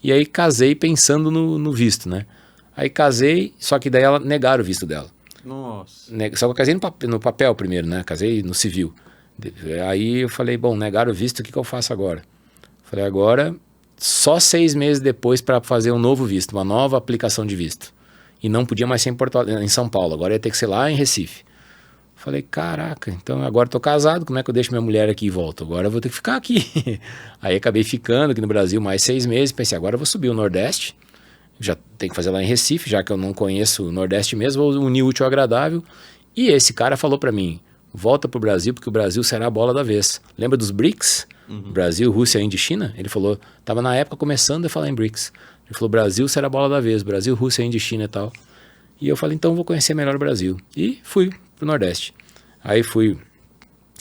e aí casei pensando no visto, né? Aí casei, só que daí ela negaram o visto dela. Nossa. Só que eu casei no papel primeiro, né? Casei no civil. Aí eu falei, bom, negaram o visto, o que eu faço agora? Falei, agora, só 6 meses depois para fazer um novo visto, uma nova aplicação de visto. E não podia mais ser em São Paulo, agora ia ter que ser lá em Recife. Falei, caraca, então agora tô casado, como é que eu deixo minha mulher aqui e volto? Agora eu vou ter que ficar aqui. Aí acabei ficando aqui no Brasil mais 6 meses, pensei, agora eu vou subir o Nordeste. Já tem que fazer lá em Recife, já que eu não conheço o Nordeste mesmo, vou unir o útil ao agradável. E esse cara falou para mim, volta pro Brasil, porque o Brasil será a bola da vez. Lembra dos BRICS? Brasil, Rússia, Índia e China? Ele falou, tava na época começando a falar em BRICS. Ele falou, Brasil será a bola da vez, Brasil, Rússia, Índia e China e tal. E eu falei, então vou conhecer melhor o Brasil. E fui pro Nordeste. Aí fui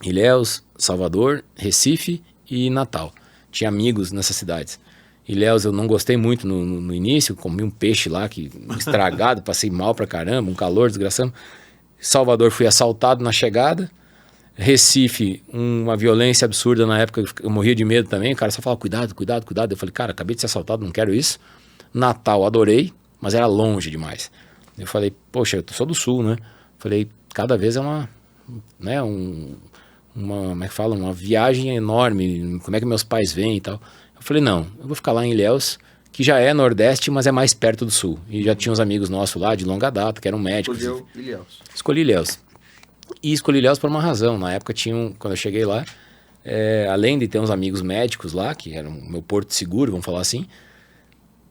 Ilhéus, Salvador, Recife e Natal. Tinha amigos nessas cidades. Ilhéus eu não gostei muito no início, comi um peixe lá que estragado, passei mal pra caramba, um calor desgraçado. Salvador fui assaltado na chegada. Recife, uma violência absurda na época, eu morria de medo também. O cara só falava, cuidado, cuidado, cuidado. Eu falei, cara, acabei de ser assaltado, não quero isso. Natal, adorei, mas era longe demais. Eu falei, poxa, eu sou do Sul, né? Falei, cada vez é uma como é que fala? Uma viagem enorme, como é que meus pais vêm e tal. Eu falei, não, eu vou ficar lá em Ilhéus, que já é Nordeste, mas é mais perto do Sul. E já tinha uns amigos nossos lá, de longa data, que eram médicos. Escolheu Ilhéus. Escolhi Ilhéus. E escolhi Ilhéus por uma razão. Na época quando eu cheguei lá, além de ter uns amigos médicos lá, que eram o meu porto seguro, vamos falar assim,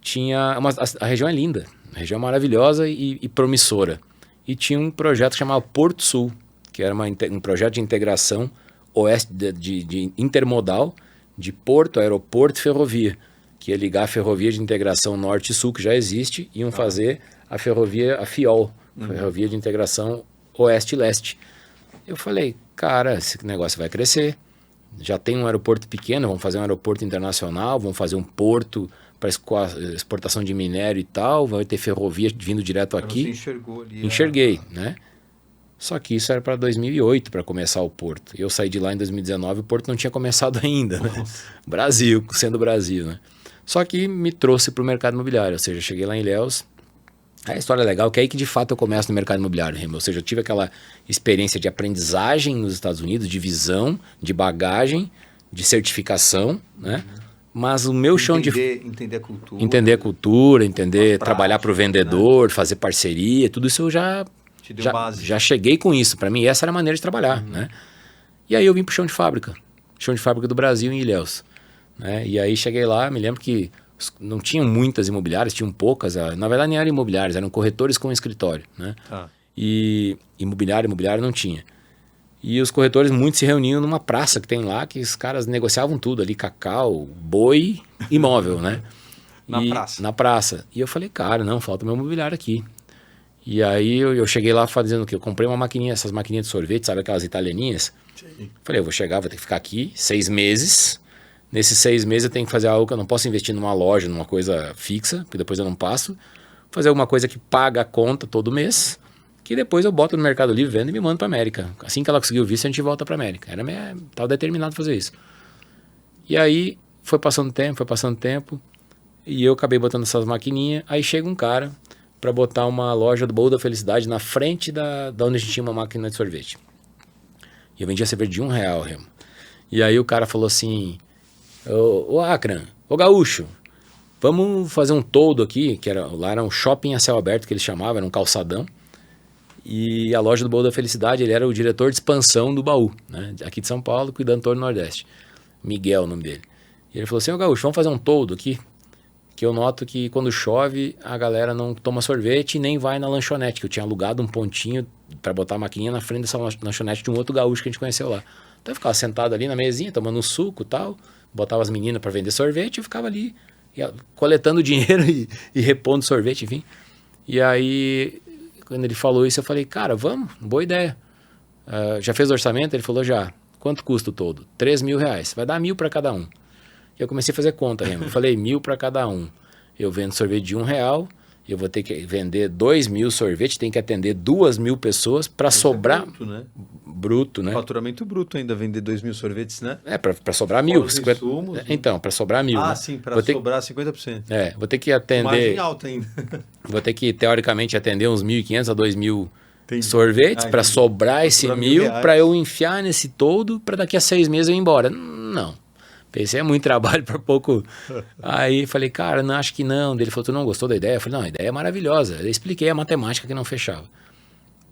tinha a região é linda, a região é maravilhosa e promissora. E tinha um projeto chamado Porto Sul, que era um projeto de integração oeste de intermodal de porto, aeroporto e ferrovia, que ia ligar a ferrovia de integração norte e sul, que já existe, e iam fazer a ferrovia, a FIOL, ferrovia de integração oeste e leste. Eu falei, cara, esse negócio vai crescer. Já tem um aeroporto pequeno, vamos fazer um aeroporto internacional, vamos fazer um porto para exportação de minério e tal, vai ter ferrovia vindo direto aqui. Você enxergou ali. Enxerguei, né? Só que isso era para 2008, para começar o porto. Eu saí de lá em 2019, o porto não tinha começado ainda, né? Brasil, sendo Brasil, né? Só que me trouxe para o mercado imobiliário, ou seja, cheguei lá em Ilhéus. A história é legal, que é aí que de fato eu começo no mercado imobiliário, Remo. Ou seja, eu tive aquela experiência de aprendizagem nos Estados Unidos, de visão, de bagagem, de certificação, né? Mas o meu chão de... Entender a cultura. Entender a cultura, trabalhar para o vendedor, né? Fazer parceria, tudo isso eu já cheguei com isso. Para mim, essa era a maneira de trabalhar, né? E aí eu vim para o chão de fábrica do Brasil em Ilhéus, né? E aí cheguei lá, me lembro que não tinham muitas imobiliárias, tinham poucas. Na verdade, nem eram imobiliárias, eram corretores com escritório, né? E imobiliário não tinha. E os corretores muitos se reuniam numa praça que tem lá, que os caras negociavam tudo ali, cacau, boi, imóvel, né? Na praça. E eu falei, cara, não, falta meu imobiliário aqui. E aí eu cheguei lá fazendo o quê? Eu comprei uma maquininha, essas maquininhas de sorvete, sabe aquelas italianinhas? Sim. Falei, eu vou chegar, vou ter que ficar aqui 6 meses. Nesses 6 meses eu tenho que fazer algo que eu não posso investir numa loja, numa coisa fixa, porque depois eu não passo. Fazer alguma coisa que paga a conta todo mês, que depois eu boto no Mercado Livre, vendo e me mando para América. Assim que ela conseguir o visto, a gente volta para América. Estava determinado a fazer isso. E aí foi passando tempo, e eu acabei botando essas maquininhas. Aí chega um cara para botar uma loja do Baú da Felicidade na frente da onde a gente tinha uma máquina de sorvete. E eu vendia cerveja de R$1, Remo. E aí o cara falou assim, ô Acran, ô Gaúcho, vamos fazer um toldo aqui, lá era um shopping a céu aberto que eles chamavam, era um calçadão. E a loja do Baú da Felicidade, ele era o diretor de expansão do Baú, né? Aqui de São Paulo, cuidando todo o Nordeste. Miguel, o nome dele. E ele falou assim, ô Gaúcho, vamos fazer um toldo aqui, que eu noto que quando chove a galera não toma sorvete e nem vai na lanchonete, que eu tinha alugado um pontinho para botar a maquininha na frente dessa lanchonete de um outro gaúcho que a gente conheceu lá. Então eu ficava sentado ali na mesinha, tomando um suco e tal, botava as meninas para vender sorvete e eu ficava ali coletando dinheiro e repondo sorvete, enfim. E aí... Quando ele falou isso, eu falei, cara, vamos, boa ideia. Já fez o orçamento? Ele falou, já. Quanto custa o todo? R$3.000. Vai dar 1.000 para cada um. E eu comecei a fazer conta, Remo. Eu falei, 1.000 para cada um. Eu vendo sorvete de R$1, eu vou ter que vender 2.000 sorvetes, tem que atender 2.000 pessoas para sobrar... Bruto, né? Bruto, né? Faturamento bruto ainda, vender 2.000 sorvetes, né? Para sobrar 1.000. 50... insumos, então, para sobrar 1.000. Né? Sim, para sobrar 50%. Vou ter que atender... Margem alta ainda. Vou ter que, teoricamente, atender uns 1.500 a 2.000 sorvetes para sobrar esse 1.000, para eu enfiar nesse todo, para daqui a 6 meses eu ir embora. Não. Pensei, é muito trabalho para pouco. Aí falei, cara, não, acho que não. Ele falou, tu não gostou da ideia? Eu falei, não, a ideia é maravilhosa. Eu expliquei a matemática que não fechava.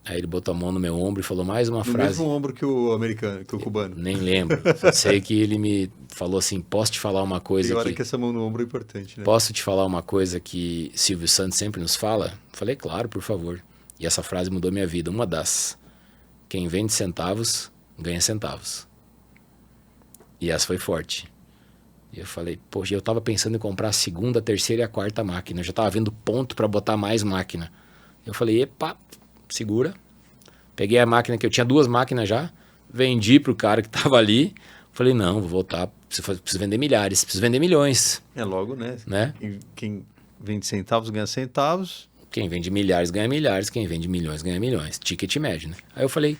Aí ele botou a mão no meu ombro e falou mais uma frase. No mesmo ombro que o americano, que o cubano. Nem lembro. Só sei que ele me falou assim, posso te falar uma coisa que... Agora que essa mão no ombro é importante, né? Posso te falar uma coisa que Silvio Santos sempre nos fala? Falei, claro, por favor. E essa frase mudou minha vida. Uma das. Quem vende centavos, ganha centavos. E essa foi forte. E eu falei, poxa, eu tava pensando em comprar a segunda, a terceira e a quarta máquina. Eu já tava vendo ponto para botar mais máquina. Eu falei, epa, segura. Peguei a máquina, que eu tinha 2 máquinas já, vendi pro cara que tava ali. Falei, não, vou voltar, preciso vender milhares, preciso vender milhões. Logo, né? Quem vende centavos ganha centavos. Quem vende milhares ganha milhares, quem vende milhões ganha milhões. Ticket médio, né? Aí eu falei,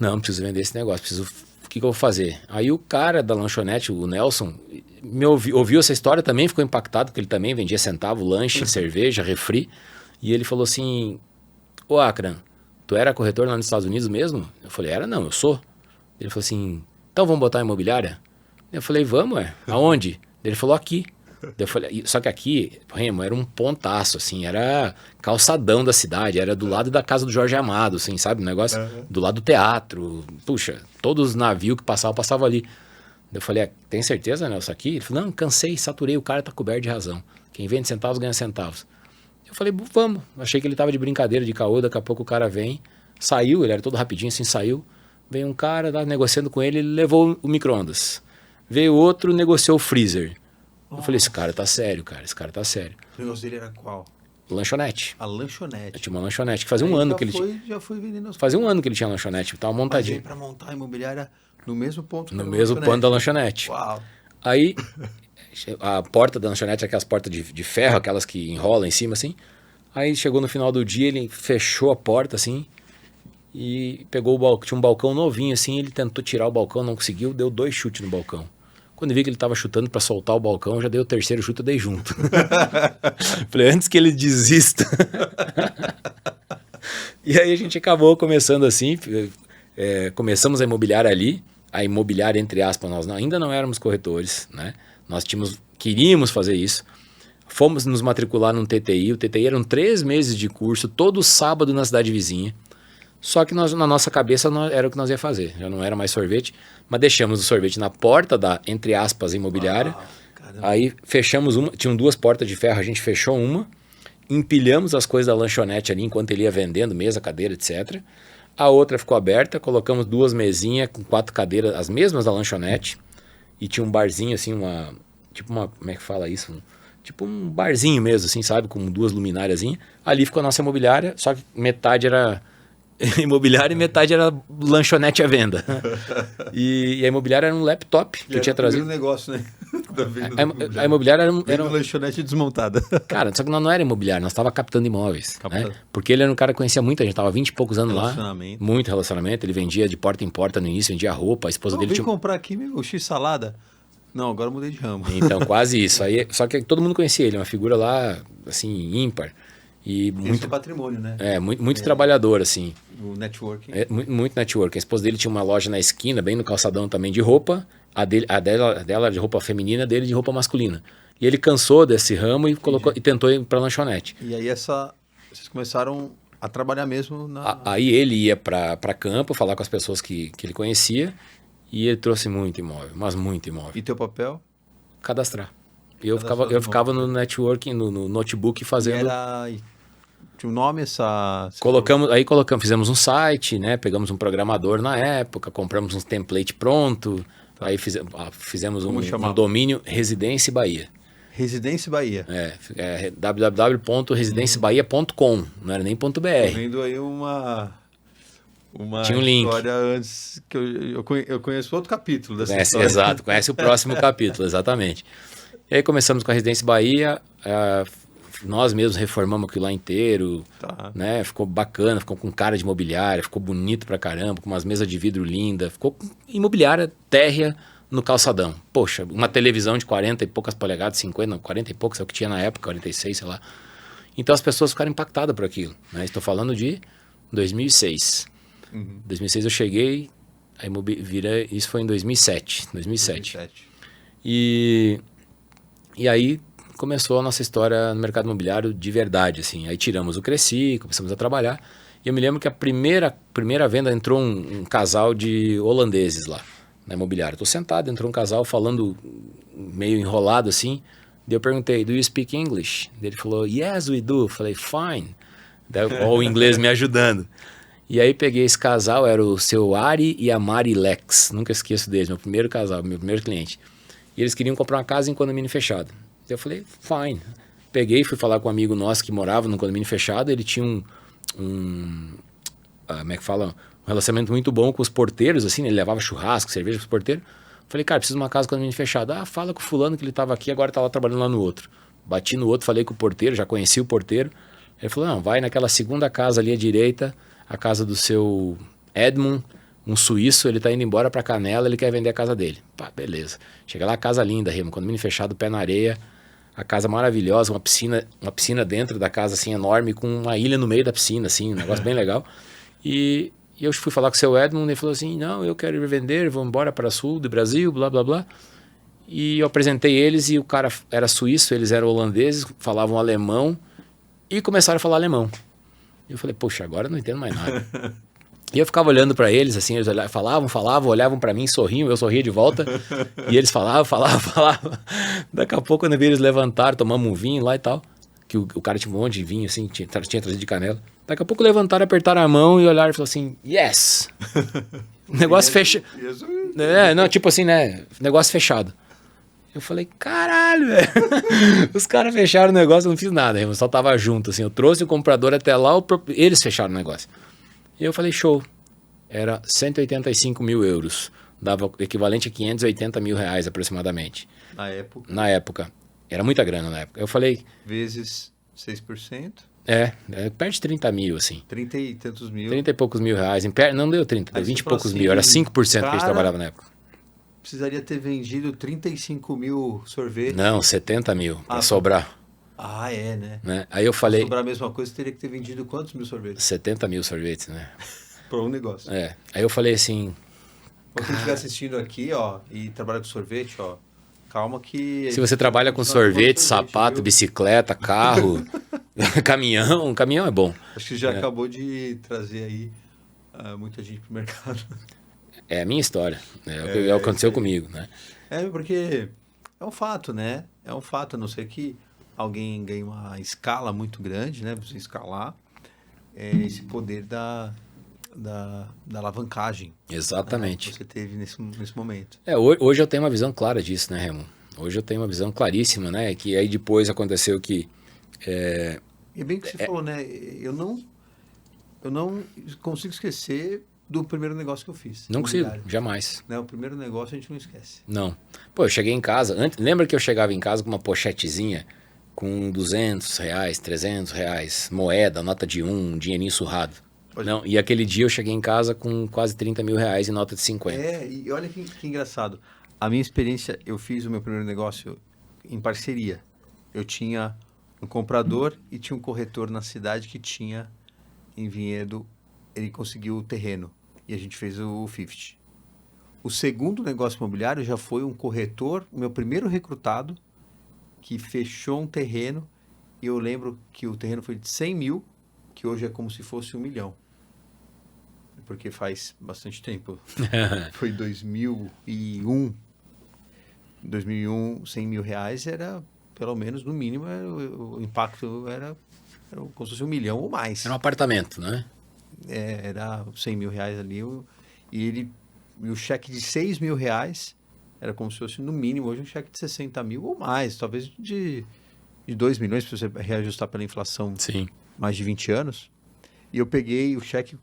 não, preciso vender esse negócio, o que eu vou fazer? Aí o cara da lanchonete, o Nelson, me ouviu essa história também, ficou impactado, porque ele também vendia centavo, lanche, cerveja, refri. E ele falou assim, ô Acran, tu era corretor lá nos Estados Unidos mesmo? Eu falei, não, eu sou. Ele falou assim, então vamos botar imobiliária? Eu falei, vamos, aonde? Ele falou, aqui. Eu falei, só que aqui, Remo, era um pontaço, assim, era calçadão da cidade, era do lado da casa do Jorge Amado, assim, sabe? Um negócio do lado do teatro. Puxa, todos os navios que passavam ali. Eu falei, tem certeza, Nelson, aqui? Ele falou, não, cansei, saturei, o cara tá coberto de razão. Quem vende centavos ganha centavos. Eu falei, vamos. Achei que ele tava de brincadeira, de caô, daqui a pouco o cara vem, saiu, ele era todo rapidinho assim, saiu. Veio um cara, lá, negociando com ele levou o micro-ondas. Veio outro, negociou o freezer. Eu falei, esse cara tá sério, cara, esse cara tá sério. O negócio dele era qual? Lanchonete. A lanchonete. Eu tinha uma lanchonete que fazia um ano que ele tinha. Já foi vendendo as Fazia um ano que ele tinha lanchonete, tava montadinho. Mas para montar a imobiliária no mesmo ponto. No mesmo ponto da lanchonete. Uau. Aí, a porta da lanchonete, aquelas portas de ferro, aquelas que enrolam em cima, assim. Aí chegou no final do dia, ele fechou a porta, assim, e pegou o balcão. Tinha um balcão novinho, assim, ele tentou tirar o balcão, não conseguiu, deu 2 chutes no balcão. Quando eu vi que ele estava chutando para soltar o balcão, já dei o 3º chute, eu dei junto. Falei, antes que ele desista. E aí a gente acabou começando assim, começamos a imobiliária ali. A imobiliária, entre aspas, nós ainda não éramos corretores, né? Nós queríamos fazer isso. Fomos nos matricular num TTI. O TTI eram 3 meses de curso, todo sábado na cidade vizinha. Só que na nossa cabeça era o que nós ia fazer. Já não era mais sorvete, mas deixamos o sorvete na porta da, entre aspas, imobiliária. Aí fechamos uma, tinham 2 portas de ferro, a gente fechou uma, empilhamos as coisas da lanchonete ali enquanto ele ia vendendo, mesa, cadeira, etc. A outra ficou aberta, colocamos 2 mesinhas com 4 cadeiras, as mesmas da lanchonete, e tinha um barzinho assim, como é que fala isso? Tipo um barzinho mesmo, assim, sabe? Com 2 lumináriazinhas. Ali ficou a nossa imobiliária, só que metade era imobiliária e metade era lanchonete à venda. E a imobiliária era um laptop que eu tinha trazido. Era um negócio, né? A imobiliária era uma lanchonete desmontada. Cara, só que não era imobiliário, nós estávamos captando imóveis. Né? Porque ele era um cara que conhecia muita gente, estava 20 e poucos anos lá. Muito relacionamento. Ele vendia de porta em porta no início, vendia roupa, a esposa dele tinha... comprar aqui o X-salada. Não, agora eu mudei de ramo. Então, quase isso. Aí, só que todo mundo conhecia ele, uma figura lá, assim, ímpar. E muito patrimônio, né? Muito trabalhador, assim. O networking. Muito networking. A esposa dele tinha uma loja na esquina, bem no calçadão também, de roupa. A dela de roupa feminina, dele de roupa masculina. E ele cansou desse ramo e tentou ir para lanchonete. E aí vocês começaram a trabalhar mesmo Aí ele ia para campo, falar com as pessoas que ele conhecia. E ele trouxe muito imóvel, mas muito imóvel. E teu papel? Cadastrar. Eu ficava no networking, no notebook fazendo... Tinha um nome Fizemos um site, né? Pegamos um programador na época, compramos um template pronto, aí fizemos um domínio Residência Bahia. Residência Bahia. www.residenciabahia.com, não era nem .br. Tô vendo aí uma Tinha um link. História antes que eu conheço outro capítulo dessa história. Exato, conhece o próximo capítulo, exatamente. E aí começamos com a Residência Bahia, nós mesmos reformamos aquilo lá inteiro, né? Ficou bacana, ficou com cara de imobiliária, ficou bonito pra caramba, com umas mesas de vidro linda, ficou imobiliária térrea no calçadão. Poxa, uma televisão de 40 e poucas polegadas, 50, não, 40 e poucos é o que tinha na época, 46, sei lá. Então as pessoas ficaram impactadas por aquilo, né? Estou falando de 2006. Em 2006 eu cheguei, isso foi em 2007. E aí começou a nossa história no mercado imobiliário de verdade, assim. Aí tiramos o Cresci, começamos a trabalhar. E eu me lembro que a primeira venda entrou um casal de holandeses lá na imobiliária. Estou sentado, entrou um casal falando meio enrolado assim. Daí eu perguntei, do you speak English? Ele falou, yes, we do. Eu falei, fine. Daí, o inglês me ajudando. E aí peguei esse casal, era o seu Ari e a Mari Lex. Nunca esqueço deles, meu primeiro casal, meu primeiro cliente. E eles queriam comprar uma casa em condomínio fechado. Eu falei, fine. Peguei, fui falar com um amigo nosso que morava no condomínio fechado. Ele tinha como é que fala? Um relacionamento muito bom com os porteiros, assim, né? Ele levava churrasco, cerveja para os porteiros. Falei, cara, preciso de uma casa com condomínio fechado. Fala com o fulano que ele estava aqui, agora está lá trabalhando lá no outro. Bati no outro, falei com o porteiro, já conheci o porteiro. Ele falou, não, vai naquela segunda casa ali à direita, a casa do seu Edmund, um suíço, ele tá indo embora para Canela, ele quer vender a casa dele. Pá, beleza. Chega lá, casa linda, Remo, condomínio fechado, pé na areia, a casa maravilhosa, uma piscina dentro da casa, assim, enorme, com uma ilha no meio da piscina, assim, um negócio bem legal. E eu fui falar com o seu Edmund, ele falou assim, não, eu quero ir vender, vou embora para sul do Brasil, blá, blá, blá. E eu apresentei eles e o cara era suíço, eles eram holandeses, falavam alemão e começaram a falar alemão. Eu falei, poxa, agora eu não entendo mais nada. E eu ficava olhando pra eles, assim, eles falavam, olhavam pra mim, sorriam, eu sorria de volta. E eles falavam. Daqui a pouco, quando eu vi eles levantaram, tomamos um vinho lá e tal. Que o cara tinha um monte de vinho, assim, tinha trazido de canela. Daqui a pouco levantaram, apertaram a mão e olharam e falaram assim, yes! Negócio fechado. Não, tipo assim, né? Negócio fechado. Eu falei, caralho, velho. Os caras fecharam o negócio, eu não fiz nada, eu só tava junto, assim. Eu trouxe o comprador até lá, eles fecharam o negócio. E eu falei, show. Era 185 mil euros. Dava equivalente a 580 mil reais aproximadamente. Na época. Era muita grana na época. Eu falei... Vezes 6%? Perto de 30 mil, assim. 30 e tantos mil. 30 e poucos mil reais. Não deu 30, deu 20 e poucos mil. Era 5% que a gente trabalhava na época. Precisaria ter vendido 35 mil sorvetes. Não, 70 mil pra sobrar. Né? Aí eu falei... Pra sobrar a mesma coisa, teria que ter vendido quantos mil sorvetes? 70 mil sorvetes, né? Para um negócio. Aí eu falei assim... Quando você estiver assistindo aqui, ó, e trabalha com sorvete, ó, calma que... Se você trabalha com sorvete, sapato, viu? Bicicleta, carro, caminhão é bom. Acho que já acabou de trazer aí muita gente pro mercado. É a minha história, né? O que aconteceu comigo, né? Porque é um fato, né? É um fato, a não ser que alguém ganhe uma escala muito grande, né? Você escalar esse poder da alavancagem. Exatamente. Que você teve nesse momento. Hoje eu tenho uma visão clara disso, né, Remo? Hoje eu tenho uma visão claríssima, né? Que aí depois aconteceu que... E bem que você falou, né? Eu não consigo esquecer do primeiro negócio que eu fiz. Não consigo, jamais. Né? O primeiro negócio a gente não esquece. Não. Pô, eu cheguei em casa... Lembra que eu chegava em casa com uma pochetezinha com 200 reais, 300 reais, moeda, nota de 1, um dinheirinho surrado? Não, e aquele dia eu cheguei em casa com quase 30 mil reais em nota de 50. E olha que engraçado. A minha experiência, eu fiz o meu primeiro negócio em parceria. Eu tinha um comprador e tinha um corretor na cidade que tinha em Vinhedo, ele conseguiu o terreno e a gente fez o 50. O segundo negócio imobiliário já foi um corretor, o meu primeiro recrutado, que fechou um terreno e eu lembro que o terreno foi de 100 mil, que hoje é como se fosse 1 milhão. Porque faz bastante tempo. Foi 2001. 2001, 100 mil reais era, pelo menos, no mínimo, o impacto era como se fosse 1 milhão ou mais. Era um apartamento, né? Era 100 mil reais ali. E o cheque de 6 mil reais era como se fosse, no mínimo, hoje um cheque de 60 mil ou mais. Talvez de 2 milhões, se você reajustar pela inflação. Sim. Mais de 20 anos. E eu peguei o cheque,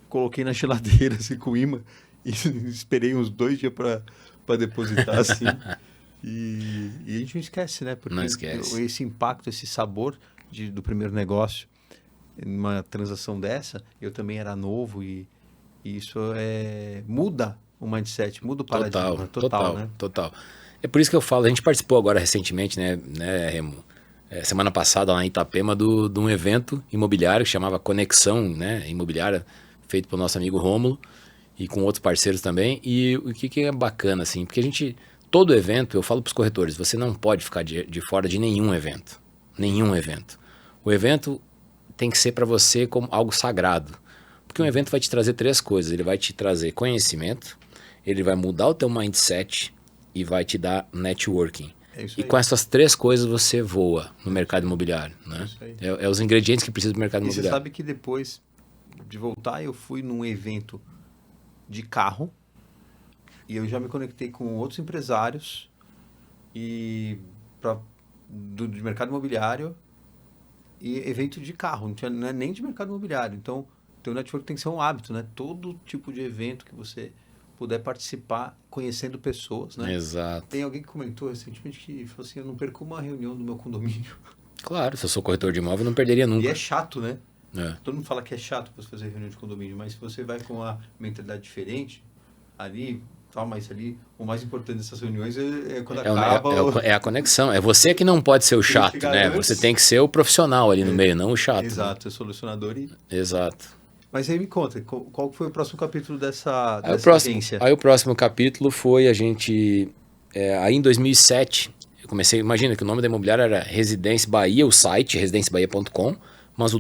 coloquei na geladeira, assim, com imã, e esperei uns 2 dias para depositar, assim. E a gente não esquece, né? Porque não esquece. Esse impacto, esse sabor do primeiro negócio, numa transação dessa, eu também era novo e isso muda o mindset, muda o paradigma. Total. É por isso que eu falo, a gente participou agora recentemente, né, Remo? Semana passada lá em Itapema de um evento imobiliário que chamava Conexão, né, imobiliária, feito pelo nosso amigo Rômulo e com outros parceiros também. E o que é bacana, assim, porque todo evento, eu falo para os corretores, você não pode ficar de fora de nenhum evento. Nenhum evento. O evento tem que ser para você como algo sagrado. Porque um evento vai te trazer 3 coisas. Ele vai te trazer conhecimento, ele vai mudar o teu mindset e vai te dar networking. E com essas 3 coisas você voa no mercado imobiliário, né? É os ingredientes que precisa do mercado imobiliário. Você sabe que depois de voltar eu fui num evento de carro e eu já me conectei com outros empresários do mercado imobiliário e evento de carro, não é nem de mercado imobiliário. Então, teu network tem que ser um hábito, né? Todo tipo de evento que você puder participar conhecendo pessoas, né? Exato. Tem alguém que comentou recentemente que falou assim, eu não perco uma reunião do meu condomínio. Claro, se eu sou corretor de imóvel, eu não perderia nunca. E é chato, né? Todo mundo fala que é chato você fazer reunião de condomínio, mas se você vai com uma mentalidade diferente, ali, mas ali, o mais importante dessas reuniões é quando acaba... É a conexão. É você que não pode ser o chato, né? Você tem que ser o profissional ali no meio, não o chato. Exato, é solucionador e... Exato. Mas aí me conta, qual foi o próximo capítulo dessa agência? Aí o próximo capítulo foi a gente... aí em 2007, eu comecei... Imagina que o nome da imobiliária era Residência Bahia, o site, residenciabahia.com. Mas o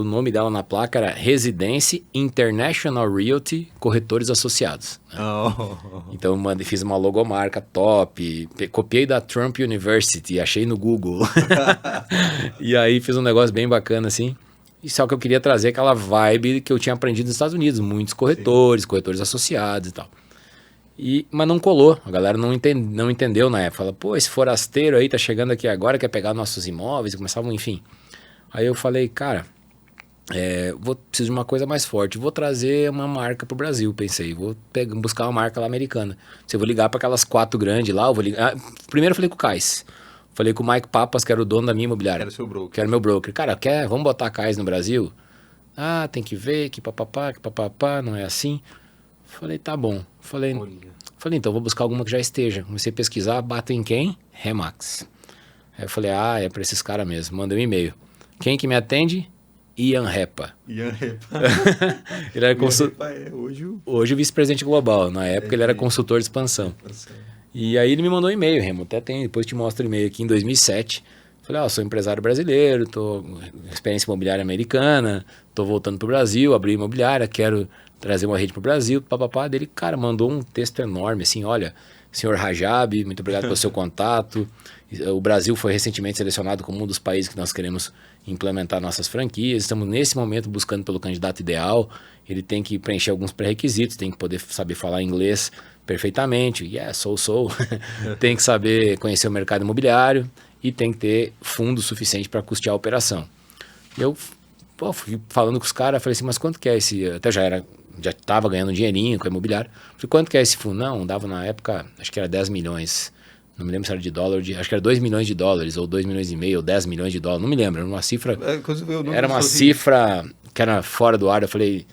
nome dela na placa era Residência International Realty Corretores Associados. Né? Então fiz uma logomarca top, copiei da Trump University, achei no Google. E aí fiz um negócio bem bacana assim. E só que eu queria trazer aquela vibe que eu tinha aprendido nos Estados Unidos. Muitos corretores, corretores associados e tal. Mas não colou, a galera não entendeu na época. Fala, pô, esse forasteiro aí tá chegando aqui agora, quer pegar nossos imóveis, começavam, enfim. Aí eu falei, cara, preciso de uma coisa mais forte, vou trazer uma marca pro Brasil, pensei, vou buscar uma marca lá americana. Se eu vou ligar para aquelas 4 grandes lá, eu vou ligar. Primeiro eu falei com o Kais, falei com o Mike Papas, que era o dono da minha imobiliária. Era seu broker. Que era meu broker. Cara, vamos botar a Kais no Brasil? Ah, tem que ver, que papapá, não é assim. Falei, tá bom. Falei, então vou buscar alguma que já esteja. Comecei a pesquisar, bato em quem? Remax. Aí eu falei, é pra esses caras mesmo. Mandei um e-mail. Quem que me atende? Ian Repa. Ele era hoje o vice-presidente global. Na época ele era consultor de expansão. E aí ele me mandou um e-mail, Remo. Até tem, depois te mostro o e-mail aqui em 2007. Falei, sou empresário brasileiro, tô com experiência imobiliária americana, tô voltando pro Brasil, abri imobiliária, quero trazer uma rede pro Brasil, papapá. Dele, cara, mandou um texto enorme, assim, olha, senhor Rajab, muito obrigado pelo seu contato. O Brasil foi recentemente selecionado como um dos países que nós queremos implementar nossas franquias. Estamos, nesse momento, buscando pelo candidato ideal. Ele tem que preencher alguns pré-requisitos, tem que poder saber falar inglês perfeitamente. Sou. Tem que saber conhecer o mercado imobiliário e tem que ter fundo suficiente para custear a operação. Eu fui falando com os caras, falei assim, mas quanto que é esse... Até já estava ganhando um dinheirinho com a imobiliária. Falei, quanto que é esse fundo? Não, dava na época, acho que era 10 milhões. Não me lembro se era de dólar, acho que era 2 milhões de dólares, ou 2 milhões e meio, ou 10 milhões de dólares. Não me lembro, era uma cifra... Era uma cifra que era fora do ar. Eu falei,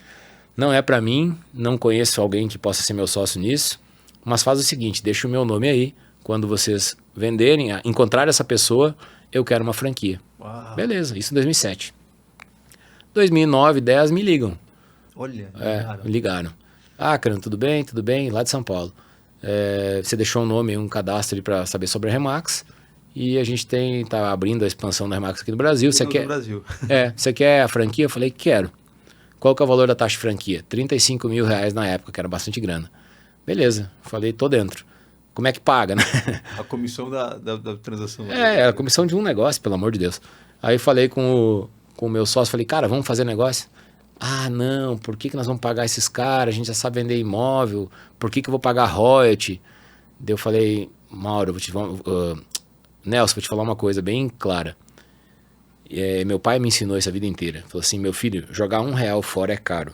não é para mim, não conheço alguém que possa ser meu sócio nisso, mas faz o seguinte, deixa o meu nome aí, quando vocês venderem, encontrar essa pessoa, eu quero uma franquia. Uau. Beleza, isso em 2007. 2009, 10, me ligam. Olha, me ligaram. Cara, tudo bem, lá de São Paulo. Você deixou um nome, um cadastro ali para saber sobre a Remax, e a gente tá abrindo a expansão da Remax aqui no Brasil. Você quer a franquia? Eu falei, quero. Qual que é o valor da taxa de franquia? R$35 mil na época, que era bastante grana. Beleza, falei, tô dentro. Como é que paga, né? A comissão da transação. A comissão de um negócio, pelo amor de Deus. Aí falei com o meu sócio, falei, cara, vamos fazer negócio? Não, por que nós vamos pagar esses caras? A gente já sabe vender imóvel, por que eu vou pagar royalty? Daí eu falei, Mauro, Nelson, vou te falar uma coisa bem clara. Meu pai me ensinou isso a vida inteira. Falou assim, meu filho, jogar R$1 fora é caro.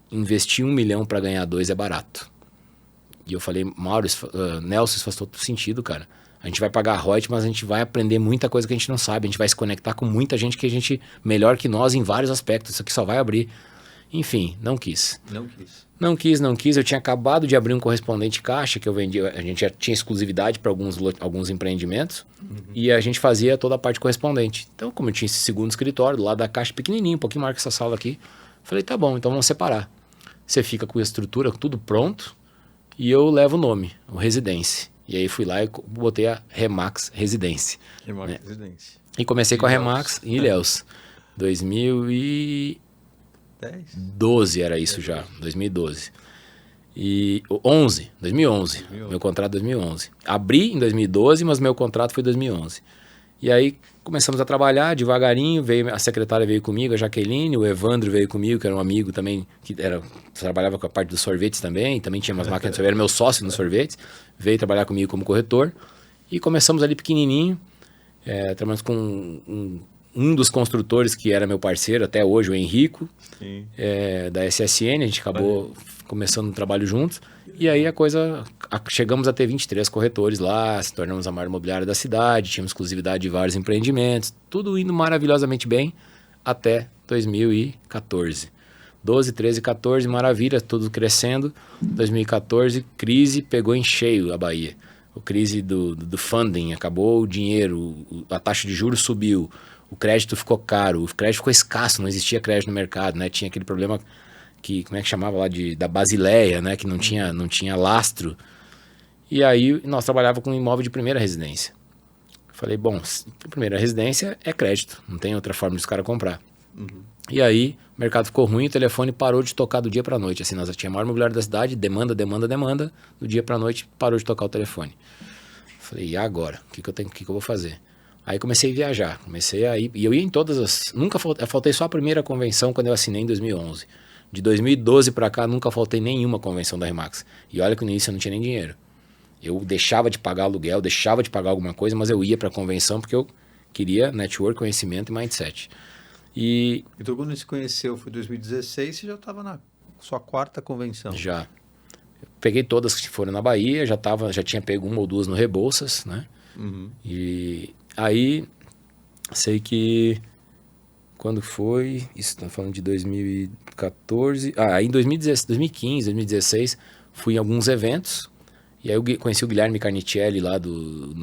Investir 1 milhão para ganhar 2 é barato. E eu falei, Mauro, Nelson, isso faz todo sentido, cara. A gente vai pagar royalties, mas a gente vai aprender muita coisa que a gente não sabe. A gente vai se conectar com muita gente que a gente melhor que nós em vários aspectos. Isso aqui só vai abrir. Enfim, não quis. Não quis. Eu tinha acabado de abrir um correspondente caixa que eu vendia. A gente já tinha exclusividade para alguns empreendimentos. E a gente fazia toda a parte correspondente. Então, como eu tinha esse segundo escritório do lado da caixa, pequenininho, um pouquinho maior que essa sala aqui. Falei, tá bom, então vamos separar. Você fica com a estrutura, tudo pronto. E eu levo o nome, o Residência. E aí fui lá e botei a Remax Residência. Residência. E comecei com a Remax em Ilhéus. 2012 era isso já, 2012. E 2011. Meu contrato 2011. Abri em 2012, mas meu contrato foi 2011. E aí começamos a trabalhar devagarinho, a secretária veio comigo, a Jaqueline, o Evandro veio comigo, que era um amigo também, trabalhava com a parte dos sorvetes também tinha umas máquinas de sorvete, era meu sócio nos sorvetes, veio trabalhar comigo como corretor, e começamos ali pequenininho, trabalhamos com um dos construtores que era meu parceiro até hoje, o Henrico, da SSN, a gente acabou começando um trabalho juntos, e aí chegamos a ter 23 corretores lá, se tornamos a maior imobiliária da cidade, tínhamos exclusividade de vários empreendimentos, tudo indo maravilhosamente bem até 2014. 12, 13, 14, maravilha, tudo crescendo. 2014, crise pegou em cheio a Bahia. A crise do funding, acabou o dinheiro, a taxa de juros subiu, o crédito ficou caro, o crédito ficou escasso, não existia crédito no mercado, né? Tinha aquele problema como é que chamava lá, da Basileia, né? Que não tinha lastro. E aí nós trabalhávamos com imóvel de primeira residência. Falei, bom, primeira residência é crédito, não tem outra forma de os caras comprar. E aí, o mercado ficou ruim, o telefone parou de tocar do dia para noite. Assim, nós tinha a maior imobiliária da cidade, demanda, do dia para noite parou de tocar o telefone. Falei, e agora? O que eu vou fazer? Aí comecei a viajar, e eu ia em todas as... Eu faltei só a primeira convenção quando eu assinei em 2011. De 2012 para cá, nunca faltei nenhuma convenção da Remax. E olha que no início eu não tinha nem dinheiro. Eu deixava de pagar aluguel, deixava de pagar alguma coisa, mas eu ia para a convenção porque eu queria network, conhecimento e mindset. Então, quando se conheceu, foi em 2016, você já estava na sua quarta convenção. Já. Eu peguei todas que foram na Bahia, já tinha pego uma ou duas no Rebouças, né? E aí, sei que quando foi, isso estamos falando de 2014, aí em 2015, 2016, fui em alguns eventos, e aí eu conheci o Guilherme Carnicelli lá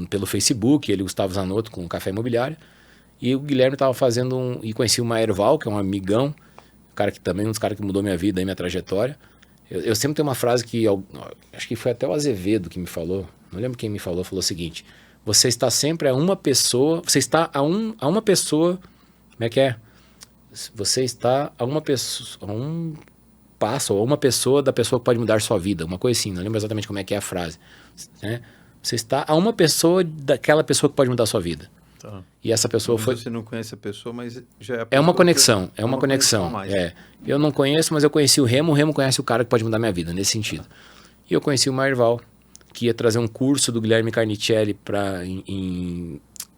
pelo Facebook, ele e o Gustavo Zanotto com o Café Imobiliário, e o Guilherme estava fazendo e conheci o Maerval, que é um amigão, um dos caras que mudou minha vida e minha trajetória. Eu sempre tenho uma frase que, acho que foi até o Azevedo que me falou, não lembro quem me falou o seguinte: você está sempre a uma pessoa, você está a uma pessoa, como é que é? Você está a uma pessoa, a um passo, ou a uma pessoa da pessoa que pode mudar sua vida, uma coisa assim, não lembro exatamente como é que é a frase, né? Você está a uma pessoa daquela pessoa que pode mudar sua vida. Tá. E essa pessoa foi... Você não conhece a pessoa, mas já é... É uma conexão, é uma conexão. Eu não conheço, mas eu conheci o Remo conhece o cara que pode mudar minha vida, nesse sentido. E eu conheci o Maerval, que ia trazer um curso do Guilherme Carnicelli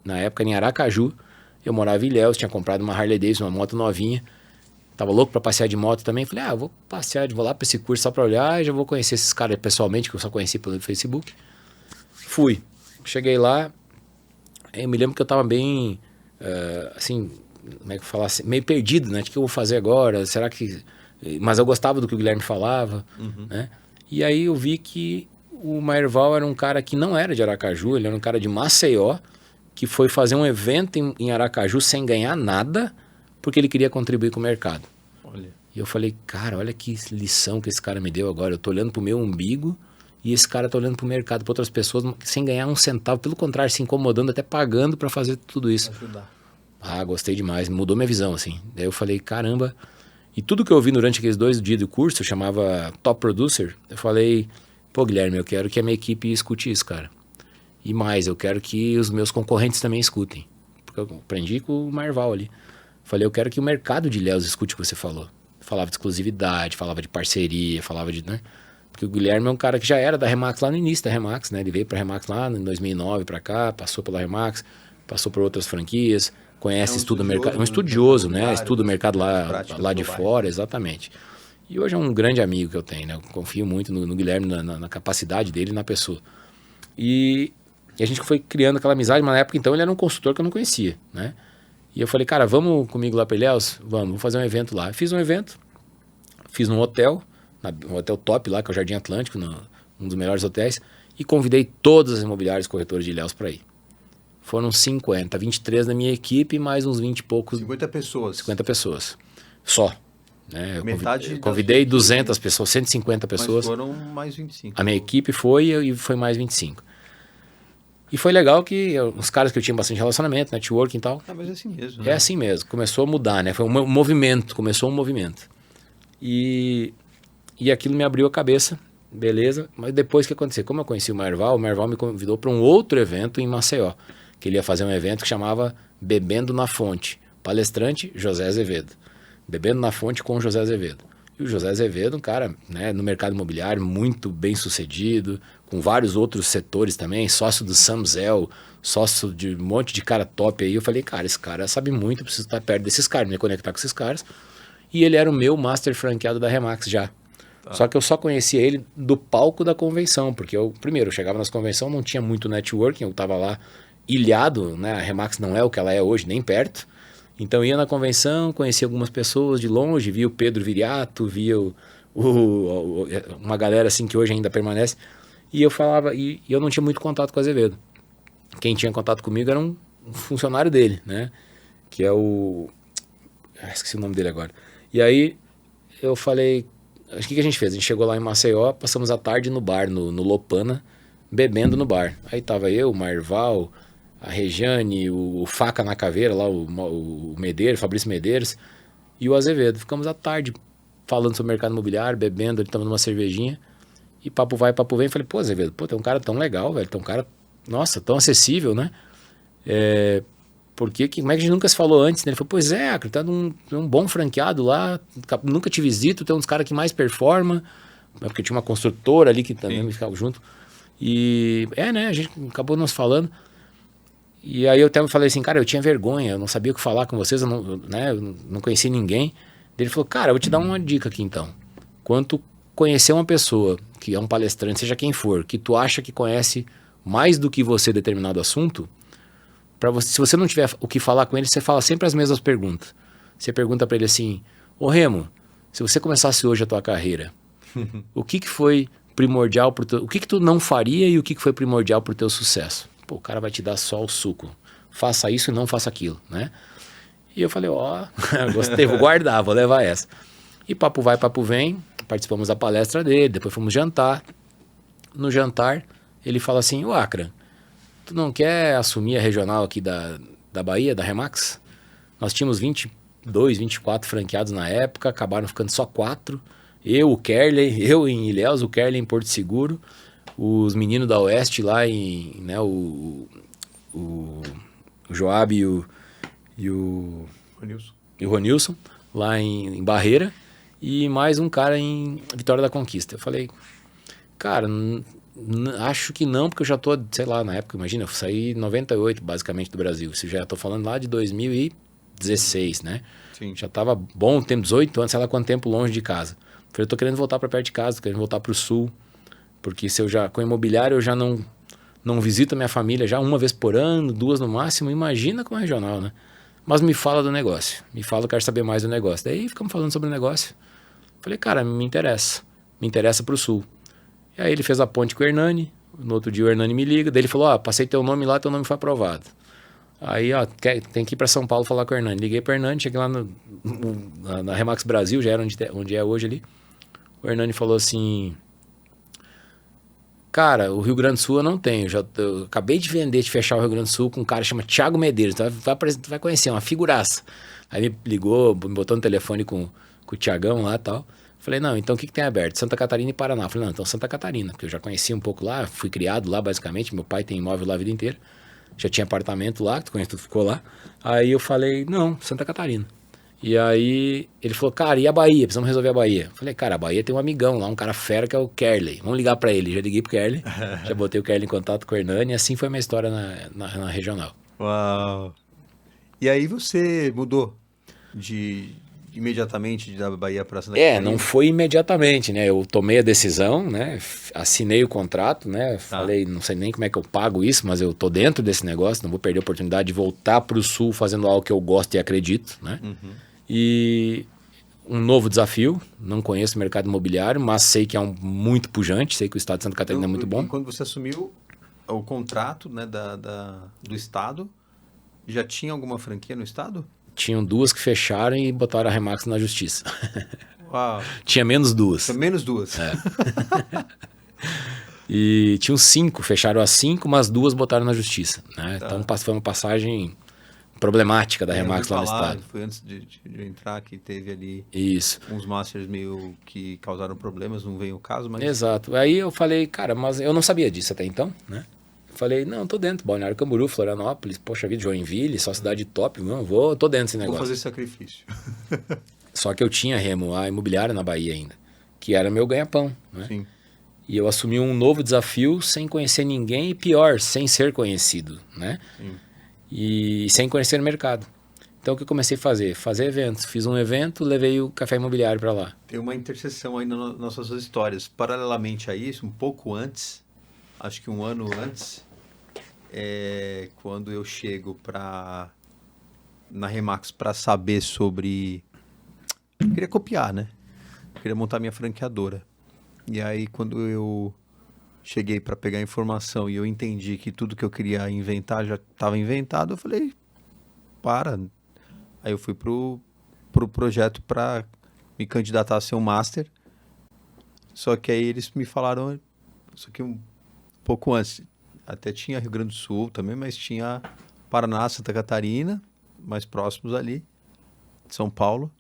na época em Aracaju. Eu morava em Ilhéus, tinha comprado uma Harley Davidson, uma moto novinha. Tava louco para passear de moto também. Falei, eu vou passear, vou lá para esse curso só para olhar e já vou conhecer esses caras pessoalmente, que eu só conheci pelo Facebook. Fui. Cheguei lá, eu me lembro que eu tava bem, assim, como é que eu falo assim, meio perdido, né? O que eu vou fazer agora? Será que... Mas eu gostava do que o Guilherme falava, né? E aí eu vi que o Maerval era um cara que não era de Aracaju, ele era um cara de Maceió, que foi fazer um evento em Aracaju sem ganhar nada, porque ele queria contribuir com o mercado. Olha. E eu falei, cara, olha que lição que esse cara me deu agora. Eu tô olhando pro meu umbigo e esse cara tá olhando pro mercado, para outras pessoas, sem ganhar um centavo. Pelo contrário, se incomodando, até pagando para fazer tudo isso. Ajudar. Gostei demais, mudou minha visão, assim. Daí eu falei, caramba. E tudo que eu vi durante aqueles 2 dias do curso, eu chamava Top Producer, eu falei, pô, Guilherme, eu quero que a minha equipe escute isso, cara. E mais, eu quero que os meus concorrentes também escutem. Porque eu aprendi com o Maerval ali. Falei, eu quero que o mercado de Ilhéus escute o que você falou. Falava de exclusividade, falava de parceria, falava de... né? Porque o Guilherme é um cara que já era da Remax lá no início da Remax, né? Ele veio pra Remax lá em 2009 pra cá, passou pela Remax, passou por outras franquias, conhece, estuda o mercado. É um estudioso, né? Estuda o mercado lá de fora, exatamente. E hoje é um grande amigo que eu tenho, né? Eu confio muito no Guilherme, na capacidade dele e na pessoa. E a gente foi criando aquela amizade, mas na época então ele era um consultor que eu não conhecia, né? E eu falei, cara, vamos comigo lá para Ilhéus? Vamos fazer um evento lá. Eu fiz um evento, fiz num hotel, um hotel top lá, que é o Jardim Atlântico, um dos melhores hotéis, e convidei todas as imobiliárias corretoras de Ilhéus para ir. Foram 50, 23 da minha equipe, mais uns 20 e poucos... 50 pessoas. 50 pessoas. Só. Né? Metade convidei 200 pessoas, 150 pessoas. Mas foram mais 25. A minha equipe foi e foi mais 25. E foi legal que os caras que eu tinha bastante relacionamento, networking e tal. Mas é assim mesmo. É assim mesmo. Começou a mudar, né? Foi um movimento, começou um movimento. E aquilo me abriu a cabeça, beleza. Mas depois o que aconteceu? Como eu conheci o Maerval me convidou para um outro evento em Maceió. Que ele ia fazer um evento que chamava Bebendo na Fonte. Palestrante, José Azevedo. Bebendo na Fonte com José Azevedo. E o José Azevedo, um cara, né, no mercado imobiliário muito bem sucedido, com vários outros setores também, sócio do Samzel, sócio de um monte de cara top aí. Eu falei, cara, esse cara sabe muito, eu preciso estar perto desses caras, me conectar com esses caras. E ele era o meu master franqueado da Remax já. Tá. Só que eu só conhecia ele do palco da convenção, porque eu chegava nas convenções, não tinha muito networking, eu estava lá ilhado, né? A Remax não é o que ela é hoje, nem perto. Então eu ia na convenção, conhecia algumas pessoas de longe, via o Pedro Viriato, via uma galera assim que hoje ainda permanece. E eu falava, e eu não tinha muito contato com o Azevedo. Quem tinha contato comigo era um funcionário dele, né? Que é o... esqueci o nome dele agora. E aí eu falei, o que a gente fez? A gente chegou lá em Maceió, passamos a tarde no bar, no Lopana, bebendo no bar. Aí tava eu, o Maerval, a Regiane, o Faca na Caveira, lá o Medeiros, Fabrício Medeiros, e o Azevedo. Ficamos à tarde falando sobre o mercado imobiliário, bebendo, ele tomando uma cervejinha. E papo vai, papo vem. Falei, pô, Azevedo, pô, tem um cara tão legal, velho. Tem um cara, nossa, tão acessível, né? Como é que a gente nunca se falou antes? Né? Ele falou, pois é, Acre, tá num bom franqueado lá, nunca te visito, tem uns caras que mais performa, porque tinha uma construtora ali que também me ficava junto. E, né, a gente acabou nos falando. E aí eu até falei assim, cara, eu tinha vergonha, eu não sabia o que falar com vocês, eu não conhecia ninguém. Ele falou, cara, eu vou te dar uma dica aqui então. Quando tu conhecer uma pessoa, que é um palestrante, seja quem for, que tu acha que conhece mais do que você determinado assunto, se você não tiver o que falar com ele, você fala sempre as mesmas perguntas. Você pergunta para ele assim, ô Remo, se você começasse hoje a tua carreira, o que foi primordial pro teu, o que tu não faria e o que foi primordial pro teu sucesso? Pô, o cara vai te dar só o suco. Faça isso e não faça aquilo, né? E eu falei, gostei, vou guardar, vou levar essa. E papo vai, papo vem, participamos da palestra dele, depois fomos jantar. No jantar, ele fala assim, Acra, tu não quer assumir a regional aqui da Bahia, da Remax? Nós tínhamos 22, 24 franqueados na época, acabaram ficando só 4. Eu, o Kerley, eu em Ilhéus, o Kerley em Porto Seguro, os meninos da Oeste lá em, né, o Joab e o Ronilson, lá em Barreira, e mais um cara em Vitória da Conquista. Eu falei, cara, acho que não, porque eu já tô, sei lá, na época, imagina, eu saí em 98, basicamente, do Brasil. Isso já tô falando lá de 2016, né? Sim. Já tava bom tempo, 18 anos, sei lá quanto tempo longe de casa. Falei, eu tô querendo voltar para perto de casa, tô querendo voltar pro sul, porque se eu já, com imobiliário, eu já não visito a minha família já uma vez por ano, 2 no máximo, imagina com a regional, né? Mas me fala do negócio, me fala, eu quero saber mais do negócio. Daí ficamos falando sobre o negócio. Falei, cara, me interessa pro sul. E aí ele fez a ponte com o Hernani, no outro dia o Hernani me liga, daí ele falou, passei teu nome lá, teu nome foi aprovado. Aí, tem que ir para São Paulo falar com o Hernani. Liguei para o Hernani, cheguei lá na Remax Brasil, já era onde é hoje ali. O Hernani falou assim, cara, o Rio Grande do Sul eu não tenho, eu acabei de fechar o Rio Grande do Sul com um cara que chama Thiago Medeiros, então vai conhecer, uma figuraça. Aí me ligou, me botou no telefone com o Thiagão lá e tal. Falei, não, então o que tem aberto? Santa Catarina e Paraná. Falei, não, então Santa Catarina, porque eu já conhecia um pouco lá, fui criado lá basicamente, meu pai tem imóvel lá a vida inteira, já tinha apartamento lá, tu conhece, tu ficou lá. Aí eu falei, não, Santa Catarina. E aí ele falou, cara, e a Bahia? Precisamos resolver a Bahia. Falei, cara, a Bahia tem um amigão lá, um cara fera que é o Kerley. Vamos ligar pra ele. Já liguei pro Kerley, já botei o Kerley em contato com o Hernani e assim foi a minha história na regional. Uau! E aí você mudou imediatamente da Bahia para Santa Catarina? Não foi imediatamente, né? Eu tomei a decisão, né? Assinei o contrato, né? Falei, não sei nem como é que eu pago isso, mas eu tô dentro desse negócio, não vou perder a oportunidade de voltar pro sul fazendo algo que eu gosto e acredito, né? Uhum. E um novo desafio, não conheço o mercado imobiliário, mas sei que é muito pujante, sei que o estado de Santa Catarina é muito bom. E quando você assumiu o contrato, né, do estado, já tinha alguma franquia no estado? Tinham 2 que fecharam e botaram a Remax na justiça. Uau. Tinha menos 2. Tinha menos 2. E tinham 5, fecharam as 5, mas 2 botaram na justiça, né? Tá. Então foi uma passagem problemática da Remax lá no estado. Foi antes de entrar que teve ali Isso. uns masters meio que causaram problemas, não veio o caso, mas... Exato. Aí eu falei, cara, mas eu não sabia disso até então, né? Falei, não, tô dentro. Balneário Camboriú, Florianópolis, poxa vida, Joinville, só cidade top, tô dentro desse negócio. Vou fazer sacrifício. Só que eu tinha, Remo, a imobiliária na Bahia ainda, que era meu ganha-pão, né? Sim. E eu assumi um novo desafio sem conhecer ninguém e pior, sem ser conhecido, né? Sim. E sem conhecer o mercado. Então o que eu comecei a fazer? Fazer eventos. Fiz um evento, levei o café imobiliário para lá. Tem uma interseção aí nas nossas histórias. Paralelamente a isso, um pouco antes, acho que um ano antes, quando eu chego na Remax para saber sobre... Eu queria copiar, né? Eu queria montar minha franqueadora. E aí, quando eu cheguei para pegar informação e eu entendi que tudo que eu queria inventar já estava inventado, eu falei, para. Aí eu fui pro projeto para me candidatar a ser um master. Só que aí eles me falaram, só que um pouco antes, até tinha Rio Grande do Sul também, mas tinha Paraná, Santa Catarina, mais próximos ali, São Paulo.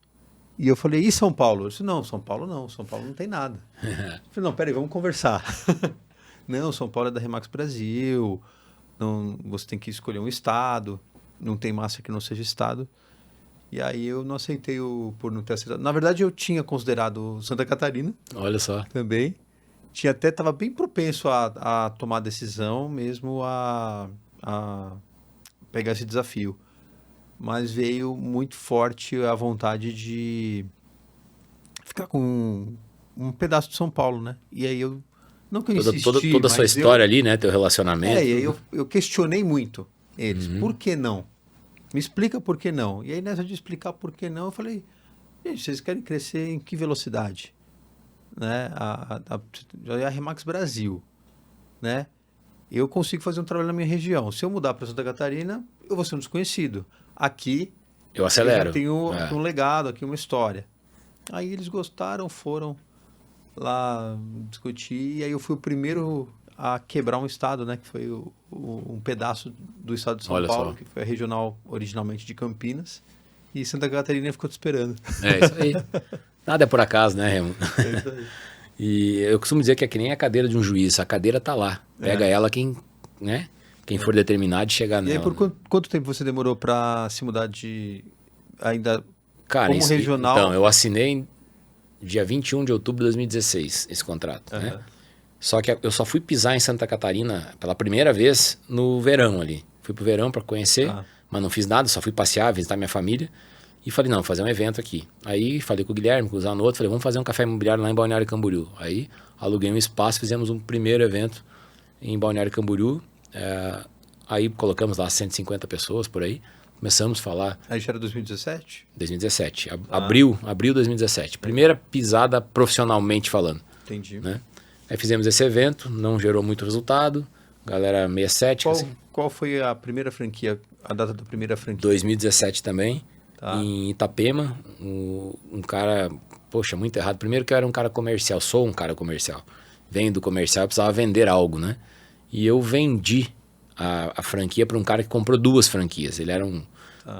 E eu falei, e São Paulo? Eu disse, não, São Paulo não tem nada. Eu falei, não, peraí, vamos conversar. Não, São Paulo é da Remax Brasil, não, você tem que escolher um estado, não tem massa que não seja estado. E aí eu não aceitei por não ter aceitado. Na verdade, eu tinha considerado Santa Catarina. Olha só. Também. Estava bem propenso a tomar a decisão mesmo, a pegar esse desafio. Mas veio muito forte a vontade de ficar com um pedaço de São Paulo, né? E aí eu não que eu insisti, toda a sua história ali, né? Teu relacionamento. E aí eu questionei muito eles. Por que não? Me explica por que não. E aí nessa de explicar por que não, eu falei, gente, vocês querem crescer em que velocidade? Né? A Remax Brasil, né? Eu consigo fazer um trabalho na minha região. Se eu mudar para Santa Catarina, eu vou ser um desconhecido. Aqui, eu acelero. Eu já tenho um legado, aqui uma história. Aí eles gostaram, foram lá discutir, e aí eu fui o primeiro a quebrar um estado, né? Que foi um pedaço do estado de São Paulo, que foi a regional originalmente de Campinas, e Santa Catarina ficou te esperando. É isso aí. Nada é por acaso, né, Remo? É isso aí. E eu costumo dizer que é que nem a cadeira de um juiz, a cadeira tá lá. Pega ela quem for determinado de chegar nela. E aí, por quanto tempo você demorou para se mudar ainda como regional? Então, eu assinei dia 21 de outubro de 2016 esse contrato, né? Só que eu só fui pisar em Santa Catarina pela primeira vez no verão ali. Fui pro verão para conhecer, mas não fiz nada, só fui passear, visitar minha família. E falei, não, vou fazer um evento aqui. Aí falei com o Guilherme, com o Zanotto, falei, vamos fazer um café imobiliário lá em Balneário Camboriú. Aí aluguei um espaço, fizemos um primeiro evento em Balneário Camboriú. Aí colocamos lá 150 pessoas por aí. Começamos a falar... Aí já era 2017? 2017. Abril 2017. Primeira pisada profissionalmente falando. Entendi. Né? Aí fizemos esse evento, não gerou muito resultado. Galera meio cética. Qual foi a primeira franquia, a data da primeira franquia? 2017 também. Em Itapema, um cara, poxa, muito errado. Primeiro que eu era um cara comercial, sou um cara comercial. Venho do comercial, eu precisava vender algo, né? E eu vendi a franquia para um cara que comprou 2 franquias. Ele era um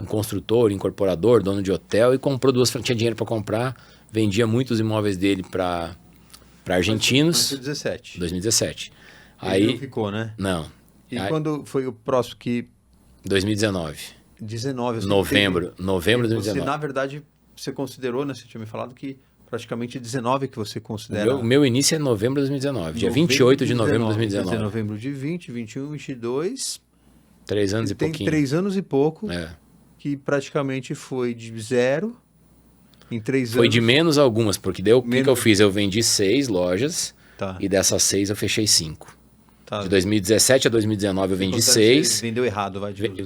construtor, incorporador, dono de hotel e comprou 2 franquias. Tinha dinheiro para comprar, vendia muitos imóveis dele para argentinos. 2017. 2017. Aí não ficou, né? Não. E quando foi o próximo que... 2019. 19. Novembro de 2019. Você, na verdade, você considerou, né? Você tinha me falado que praticamente 19 que você considera... O meu início é novembro de 2019. Dia 28 de novembro de 2019. Quer dizer, novembro de 20, 21, 22... 3 anos e tem pouquinho. 3 anos e pouco, que praticamente foi de 0 em 3 anos. Foi de menos algumas, porque daí o que eu fiz? Eu vendi 6 lojas e dessas 6 eu fechei 5. De 2017 a 2019 eu vendi 6. Vendeu errado,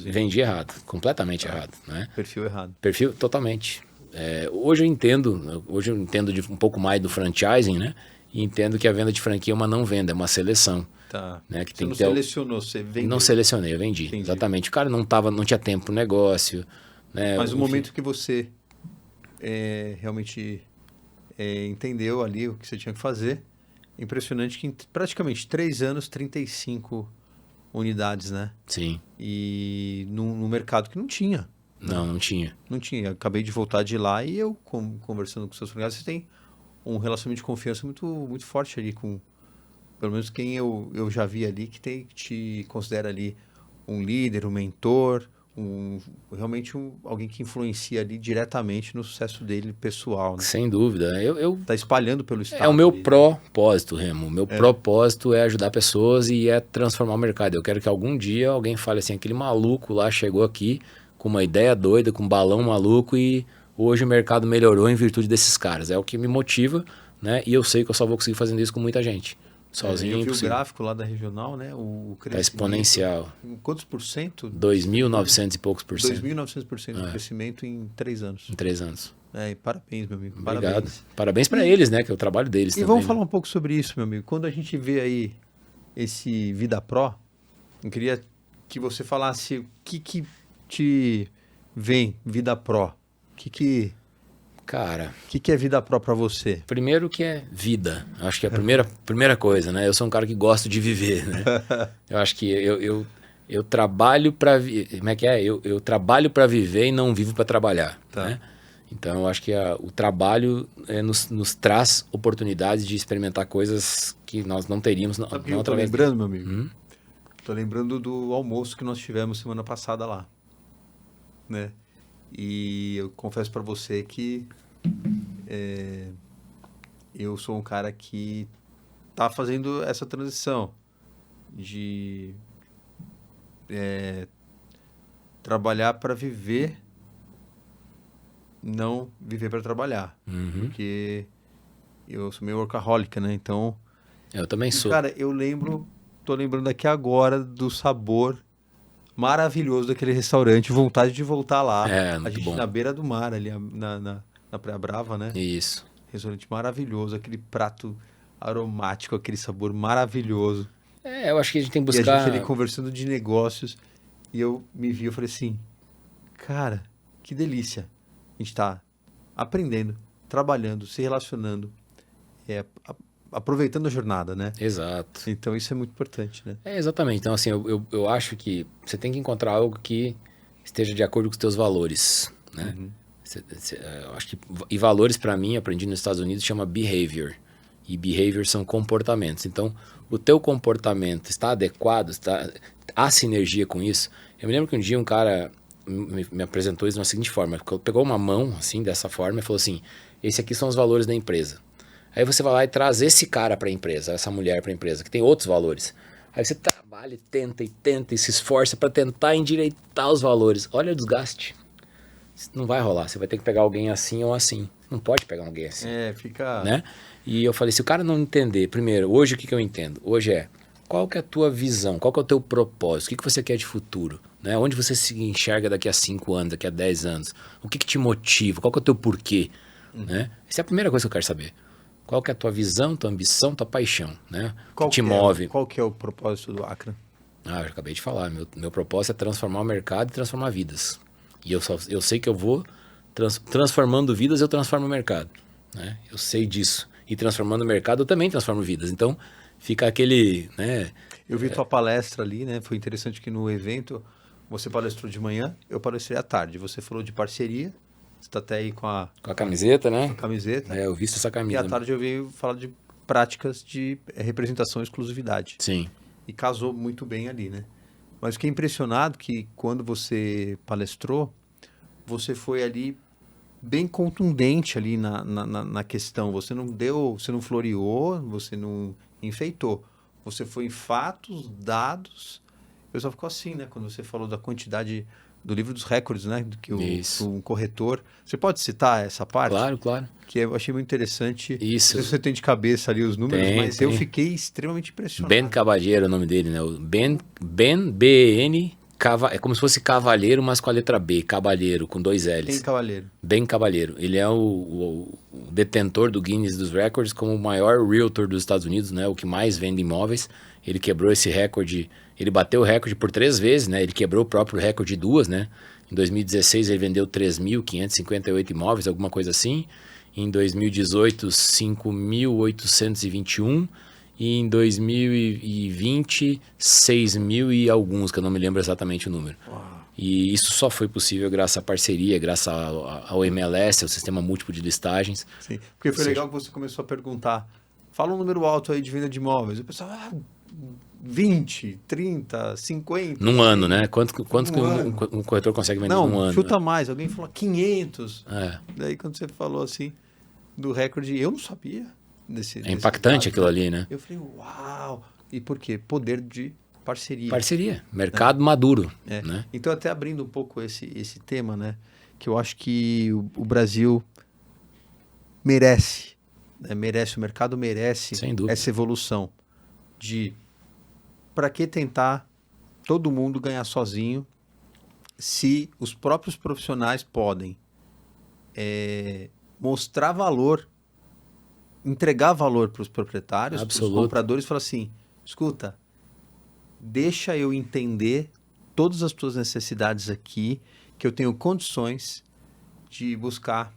Vendi errado, completamente errado. Né? Perfil errado. Perfil totalmente. Hoje eu entendo de um pouco mais do franchising, né? E entendo que a venda de franquia é uma não venda, é uma seleção. Né? Que você não selecionou, você vendeu. Não selecionei, eu vendi. Entendi. Exatamente. O cara não tinha tempo pro negócio. Né? Mas o momento que você realmente entendeu ali o que você tinha que fazer, impressionante que em praticamente 3 anos, 35 unidades, né? Sim. E no mercado que não tinha. Não tinha. Não tinha. Acabei de voltar de lá e eu, conversando com seus familiares, você tem um relacionamento de confiança muito, muito forte ali com, pelo menos quem eu já vi ali, que te considera ali um líder, um mentor, realmente alguém que influencia ali diretamente no sucesso dele pessoal. Né? Sem dúvida. Tá espalhando pelo estado. É o meu propósito, Remo. O meu propósito é ajudar pessoas e é transformar o mercado. Eu quero que algum dia alguém fale assim, aquele maluco lá chegou aqui com uma ideia doida, com um balão maluco e hoje o mercado melhorou em virtude desses caras. É o que me motiva, né? E eu sei que eu só vou conseguir fazendo isso com muita gente. Sozinho. Eu vi o gráfico lá da regional, né? O crescimento. Tá exponencial. Quantos por cento? 2.900 e poucos por cento. 2.900% de crescimento em 3 anos. Em 3 anos. Parabéns, meu amigo. Obrigado. Parabéns. Parabéns para eles, né? Que é o trabalho deles também. E vamos falar um pouco sobre isso, meu amigo. Quando a gente vê aí esse Vida Pro, eu queria que você falasse o que te vem Vida Pro. Cara... O que é Vida Pro para você? Primeiro que é vida. Acho que é a primeira coisa, né? Eu sou um cara que gosta de viver, né? Eu acho que eu trabalho para... Como é que é? Eu trabalho para viver e não vivo para trabalhar, né? Então, eu acho que o trabalho nos traz oportunidades de experimentar coisas que nós não teríamos Sabe o que não eu tô através lembrando, meu amigo? Hum? Tô lembrando do almoço que nós tivemos semana passada lá, né? E eu confesso para você que eu sou um cara que tá fazendo essa transição de trabalhar para viver, não viver para trabalhar, Uhum. porque eu sou meio workaholic, né? Então, Eu também e, sou. cara, tô lembrando aqui agora do sabor maravilhoso daquele restaurante, vontade de voltar lá. A Muito gente bom. na beira do mar ali, na Praia Brava, né? Isso. Restaurante maravilhoso, aquele prato aromático, aquele sabor maravilhoso. Eu acho que a gente tem que E a gente ali buscar... conversando de negócios, e eu me vi, eu falei assim, cara, que delícia. A gente tá aprendendo, trabalhando, se relacionando, a- aproveitando a jornada, né? Exato. Então isso é muito importante, né? Exatamente. Então, assim, eu acho que você tem que encontrar algo que esteja de acordo com os teus valores, né? Eu acho que... E valores, para mim, aprendi nos Estados Unidos, chama behavior. E behavior são comportamentos. Então, o teu comportamento está adequado, há sinergia com isso. Eu me lembro que um dia um cara me apresentou isso da seguinte forma. Pegou uma mão, assim, dessa forma, e falou assim, esse aqui são os valores da empresa. Aí você vai lá e traz esse cara para a empresa, essa mulher para a empresa, que tem outros valores. Aí você trabalha, tenta e se esforça para tentar endireitar os valores. Olha o desgaste. Não vai rolar. Você vai ter que pegar alguém assim ou assim. Não pode pegar alguém assim, Fica... né? E eu falei, se o cara não entender, primeiro, hoje o que eu entendo? Hoje qual que é a tua visão? Qual que é o teu propósito? O que você quer de futuro? Né? Onde você se enxerga daqui a 5 anos, daqui a 10 anos? O que te motiva? Qual que é o teu porquê? Né? Essa é a primeira coisa que eu quero saber. Qual que é a tua visão, tua ambição, tua paixão? Né? O que te move? Qual que é o propósito do Acra? Eu acabei de falar. Meu propósito é transformar o mercado e transformar vidas. E eu sei que eu vou transformando vidas, eu transformo o mercado. Né? Eu sei disso. E transformando o mercado, eu também transformo vidas. Então, fica aquele... Né, Eu vi tua palestra ali, né? Foi interessante que no evento você palestrou de manhã, eu palestrei à tarde. Você falou de parceria, você está até aí com a camiseta, né? camiseta. Eu visto essa camisa. E à tarde eu vi falar de práticas de representação e exclusividade. Sim. E casou muito bem ali, né? Mas fiquei impressionado que quando você palestrou, você foi ali bem contundente ali na questão. Você não floreou, você não enfeitou. Você foi em fatos, dados. O pessoal ficou assim, né? Quando você falou da quantidade do livro dos recordes, né? Que um corretor... Você pode citar essa parte? Claro. Que eu achei muito interessante. Isso. Não sei se você tem de cabeça ali os números, mas eu fiquei extremamente impressionado. Ben Cavalheiro é o nome dele, né? Ben B-N... É como se fosse Cavalheiro, mas com a letra B, Cavalheiro, com 2 L's. Ben Cavalheiro. Ben Cavalheiro. Ele é o detentor do Guinness dos Records como o maior realtor dos Estados Unidos, né? O que mais vende imóveis. Ele quebrou esse recorde, ele bateu o recorde por 3 vezes, né? Ele quebrou o próprio recorde 2, né? Em 2016 ele vendeu 3.558 imóveis, alguma coisa assim. Em 2018, 5.821. E em 2020, 6.000 e alguns, que eu não me lembro exatamente o número. Uau. E isso só foi possível graças à parceria, graças ao MLS, ao Sistema Múltiplo de Listagens. Sim, porque foi legal que você começou a perguntar, fala um número alto aí de venda de imóveis. O pessoal, 20, 30, 50... Num ano, né? Quanto que ano. um corretor consegue vender num ano? Não, chuta mais. Alguém falou 500. É. Daí quando você falou assim, do recorde, eu não sabia. É impactante aquilo ali, né? Eu falei, uau! E por quê? Poder de parceria. Parceria. Mercado maduro. É. Né? Então, até abrindo um pouco esse tema, né? Que eu acho que o Brasil merece. Né? O mercado merece essa evolução. De para que tentar todo mundo ganhar sozinho se os próprios profissionais podem mostrar valor, entregar valor para os proprietários, para os compradores, e falar assim, escuta, deixa eu entender todas as tuas necessidades aqui, que eu tenho condições de buscar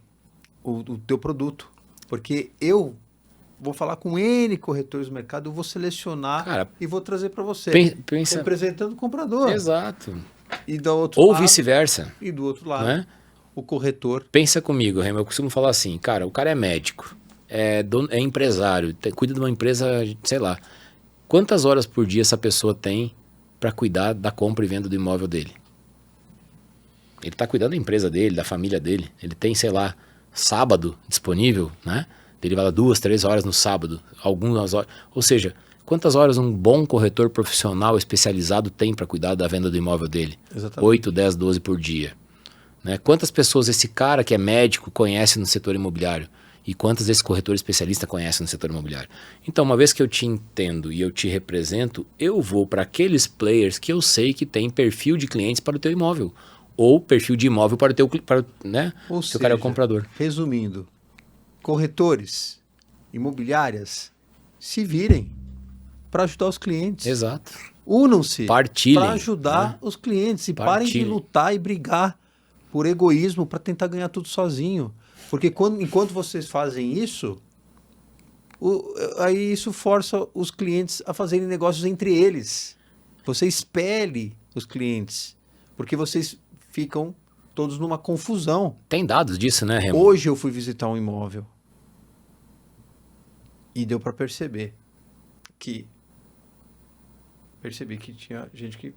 o teu produto. Porque eu vou falar com N corretores do mercado, eu vou selecionar e vou trazer para você. Representando o comprador. Exato. E do outro Ou lado, vice-versa. E do outro lado. Né? o corretor. Pensa comigo, Remo, eu costumo falar assim, cara, o cara é médico, é empresário, cuida de uma empresa, sei lá, quantas horas por dia essa pessoa tem para cuidar da compra e venda do imóvel dele? Ele está cuidando da empresa dele, da família dele. Ele tem, sei lá, sábado disponível, né? Ele vai lá 2, 3 horas no sábado, algumas horas. Ou seja, quantas horas um bom corretor profissional especializado tem para cuidar da venda do imóvel dele? Exatamente. 8, 10, 12 por dia. Né? Quantas pessoas esse cara que é médico conhece no setor imobiliário? E quantas esse corretor especialista conhece no setor imobiliário? Então, uma vez que eu te entendo e eu te represento, eu vou para aqueles players que eu sei que tem perfil de clientes para o teu imóvel. Ou perfil de imóvel para o teu, né? Ou Se o cara é o comprador. Resumindo, corretores, imobiliárias, se virem para ajudar os clientes. Exato. Unam-se Partilhem, para ajudar né? os clientes e Partilhem. parem de lutar e brigar por egoísmo para tentar ganhar tudo sozinho. Porque enquanto vocês fazem isso, aí isso força os clientes a fazerem negócios entre eles. Você expele os clientes, porque vocês ficam todos numa confusão. Tem dados disso, né, Remo? Hoje eu fui visitar um imóvel e deu para perceber que tinha gente que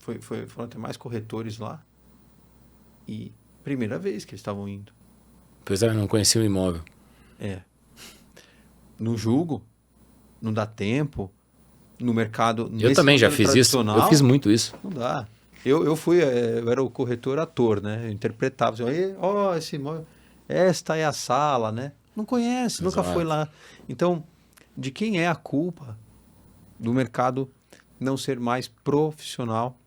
foram até mais corretores lá e primeira vez que eles estavam indo. Pois é, não conhecia o imóvel. Não julgo, não dá tempo, no mercado... Eu também já fiz isso, eu fiz muito isso. Não dá. Eu era o corretor ator, né? Eu interpretava, assim, esse imóvel, esta é a sala, né? Não conhece, nunca foi lá. Então, de quem é a culpa do mercado não ser mais profissional,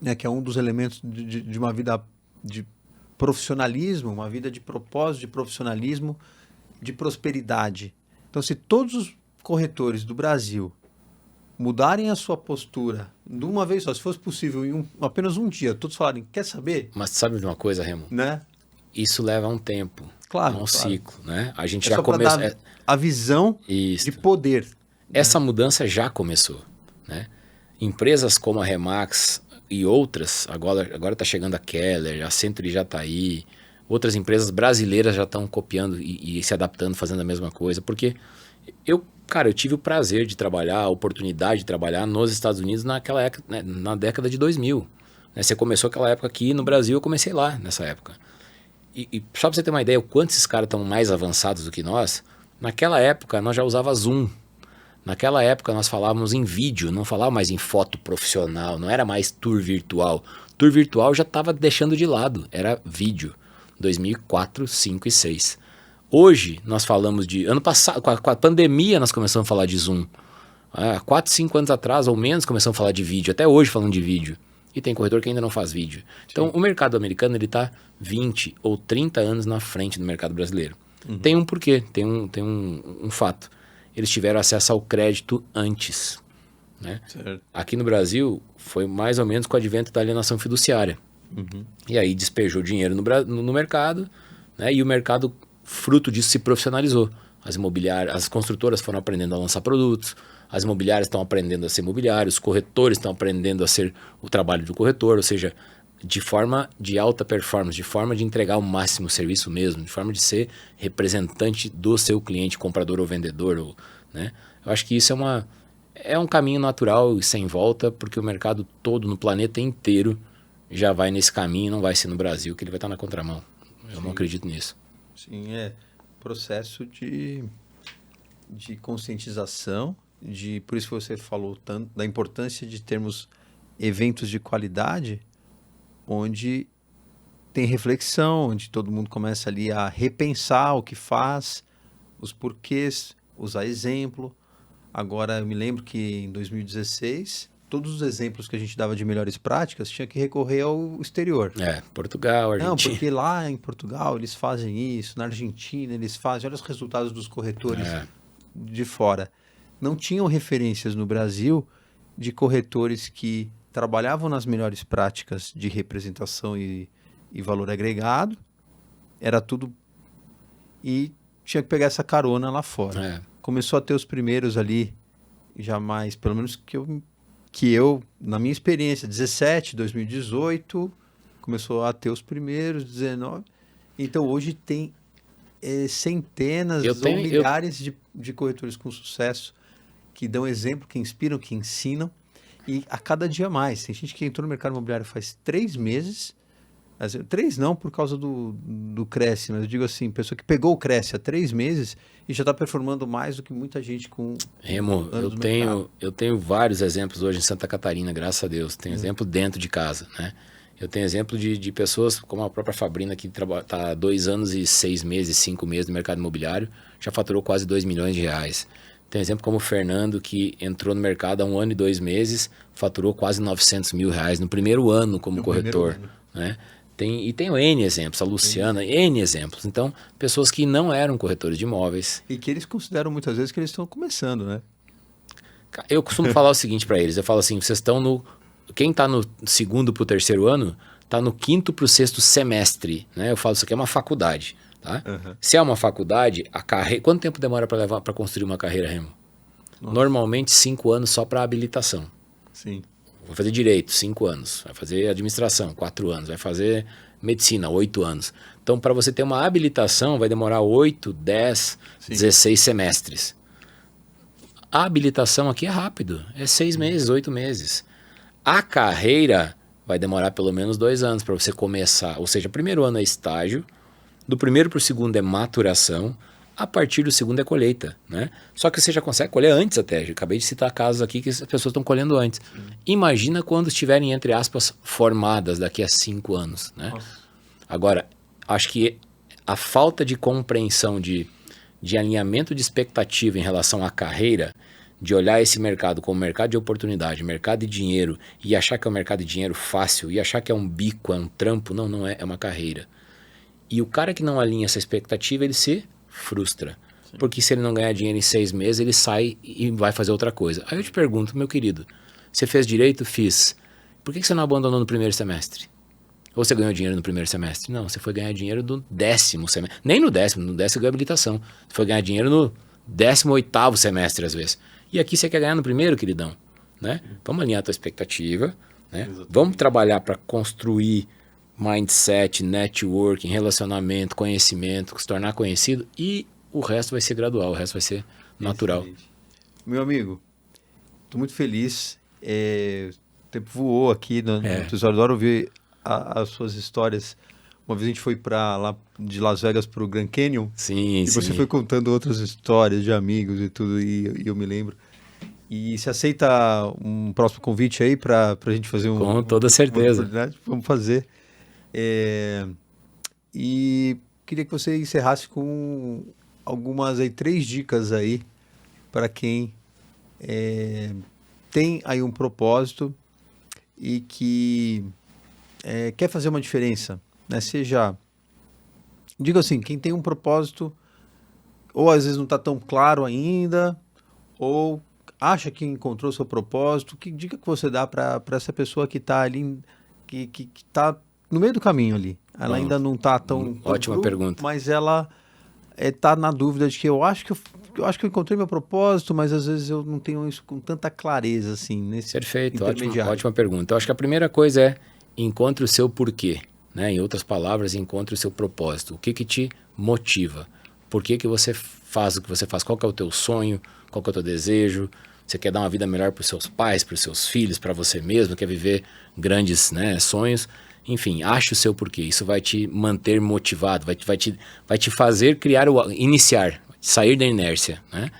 né? Que é um dos elementos de uma vida de profissionalismo, uma vida de propósito, de profissionalismo, de prosperidade. Então, se todos os corretores do Brasil mudarem a sua postura de uma vez só, se fosse possível, em apenas um dia, todos falarem, quer saber? Mas sabe de uma coisa, Remo? Né? Isso leva um tempo, um ciclo, né? A gente já começou a visão de poder. Essa mudança já começou, né? Empresas como a Remax e outras, agora está chegando a Keller, a Century já está aí, outras empresas brasileiras já estão copiando e se adaptando, fazendo a mesma coisa, porque eu tive o prazer de trabalhar, a oportunidade de trabalhar nos Estados Unidos naquela época, né, na década de 2000. Né? Você começou aquela época aqui no Brasil, eu comecei lá nessa época. E só para você ter uma ideia o quanto esses caras estão mais avançados do que nós, naquela época nós já usava Zoom. Naquela época nós falávamos em vídeo, não falávamos mais em foto profissional, não era mais tour virtual. Tour virtual já estava deixando de lado, era vídeo. 2004, 5 e 6. Hoje nós falamos de... Ano passado, com a pandemia nós começamos a falar de Zoom. 4, 5 anos atrás ou menos começamos a falar de vídeo. Até hoje falando de vídeo. E tem corretor que ainda não faz vídeo. Sim. Então o mercado americano está 20 ou 30 anos na frente do mercado brasileiro. Uhum. Tem um porquê, tem um fato. Eles tiveram acesso ao crédito antes. Né? Aqui no Brasil foi mais ou menos com o advento da alienação fiduciária. Uhum. E aí despejou dinheiro no mercado, né? E o mercado, fruto disso, se profissionalizou. As construtoras foram aprendendo a lançar produtos, as imobiliárias estão aprendendo a ser imobiliários, os corretores estão aprendendo a ser o trabalho do corretor, ou seja, de forma de alta performance, de forma de entregar o máximo serviço mesmo, de forma de ser representante do seu cliente, comprador ou vendedor. Né? Eu acho que isso é um caminho natural e sem volta, porque o mercado todo, no planeta inteiro, já vai nesse caminho, não vai ser no Brasil, que ele vai estar na contramão. Eu não acredito nisso. Sim, é processo de conscientização, por isso que você falou tanto da importância de termos eventos de qualidade, onde tem reflexão, onde todo mundo começa ali a repensar o que faz, os porquês, usar exemplo. Agora, eu me lembro que em 2016... todos os exemplos que a gente dava de melhores práticas tinha que recorrer ao exterior. Portugal, Argentina. Não, porque lá em Portugal eles fazem isso, na Argentina eles fazem, olha os resultados dos corretores de fora. Não tinham referências no Brasil de corretores que trabalhavam nas melhores práticas de representação e valor agregado, era tudo, e tinha que pegar essa carona lá fora. Começou a ter os primeiros ali, jamais, pelo menos que eu, na minha experiência, 2018, começou a ter os primeiros 19. Então, hoje tem centenas ou milhares de corretores com sucesso que dão exemplo, que inspiram, que ensinam. E a cada dia mais. Tem gente que entrou no mercado imobiliário faz 3 meses. 3 não, por causa do Cresce, mas eu digo assim, pessoa que pegou o Cresce há 3 meses e já está performando mais do que muita gente com Remo, eu tenho vários exemplos hoje em Santa Catarina, graças a Deus. Tenho exemplo dentro de casa, né? Eu tenho exemplo de pessoas como a própria Fabrina, que está há 2 anos e 6 meses, 5 meses no mercado imobiliário, já faturou quase 2 milhões de reais. Tem exemplo como o Fernando, que entrou no mercado há 1 ano e 2 meses, faturou quase 900 mil reais no primeiro ano como corretor, né? Tem N exemplos, a Luciana, N exemplos. Então, pessoas que não eram corretores de imóveis. E que eles consideram muitas vezes que eles estão começando, né? Eu costumo falar o seguinte para eles, eu falo assim, vocês estão no... Quem está no 2º para o 3º ano, está no 5º para o 6º semestre, né? Eu falo, isso aqui é uma faculdade, tá? Se é uma faculdade, a carreira... Quanto tempo demora para construir uma carreira, Remo? Nossa. Normalmente 5 anos só para habilitação. Sim. Vai fazer direito, 5 anos. Vai fazer administração, 4 anos. Vai fazer medicina, 8 anos. Então, para você ter uma habilitação, vai demorar 8, 10, 16 semestres. A habilitação aqui é rápido. É 6 meses, 8 meses. A carreira vai demorar pelo menos 2 anos para você começar. Ou seja, primeiro ano é estágio. Do primeiro para o 2º é maturação. A partir do 2º é colheita, né? Só que você já consegue colher antes até. Eu acabei de citar casos aqui que as pessoas estão colhendo antes. Imagina quando estiverem, entre aspas, formadas daqui a 5 anos, né? Nossa. Agora, acho que a falta de compreensão de alinhamento de expectativa em relação à carreira, de olhar esse mercado como mercado de oportunidade, mercado de dinheiro, e achar que é um mercado de dinheiro fácil, e achar que é um bico, é um trampo, não é, é uma carreira. E o cara que não alinha essa expectativa, ele se frustra. Sim. Porque se ele não ganhar dinheiro em 6 meses, ele sai e vai fazer outra coisa. Aí eu te pergunto, meu querido, você fez direito? Fiz. Por que você não abandonou no primeiro semestre? Ou você ganhou dinheiro no primeiro semestre? Não, você foi ganhar dinheiro no 10º semestre. Nem no 10º, no 10º você ganhou habilitação. Você foi ganhar dinheiro no 18º semestre, às vezes. E aqui você quer ganhar no primeiro, queridão, né? Vamos alinhar a tua expectativa, né? Vamos trabalhar para construir mindset, networking, relacionamento, conhecimento, se tornar conhecido, e o resto vai ser gradual, o resto vai ser natural. Excelente. Meu amigo, estou muito feliz. O tempo voou aqui no episódio. Adoro ouvir as suas histórias. Uma vez a gente foi lá de Las Vegas para o Grand Canyon. Sim, você foi contando outras histórias de amigos e tudo, e eu me lembro. E se aceita um próximo convite aí para a gente fazer Com toda certeza. Vamos fazer. E queria que você encerrasse com algumas 3 dicas aí para quem tem aí um propósito e que quer fazer uma diferença, né? Digo assim, quem tem um propósito ou às vezes não está tão claro ainda, ou acha que encontrou seu propósito, que dica que você dá para essa pessoa que está ali, que está no meio do caminho ali? Ela ainda não está tão... Ótima pergunta. Mas ela está na dúvida de que eu acho que eu encontrei meu propósito, mas às vezes eu não tenho isso com tanta clareza assim nesse Perfeito, ótima pergunta. Eu acho que a primeira coisa é encontre o seu porquê, né? Em outras palavras, encontre o seu propósito. O que te motiva? Por que você faz o que você faz? Qual que é o teu sonho? Qual que é o teu desejo? Você quer dar uma vida melhor para os seus pais, para os seus filhos, para você mesmo? Quer viver grandes, né, sonhos? Enfim, ache o seu porquê. Isso vai te manter motivado, vai te fazer iniciar, sair da inércia, né?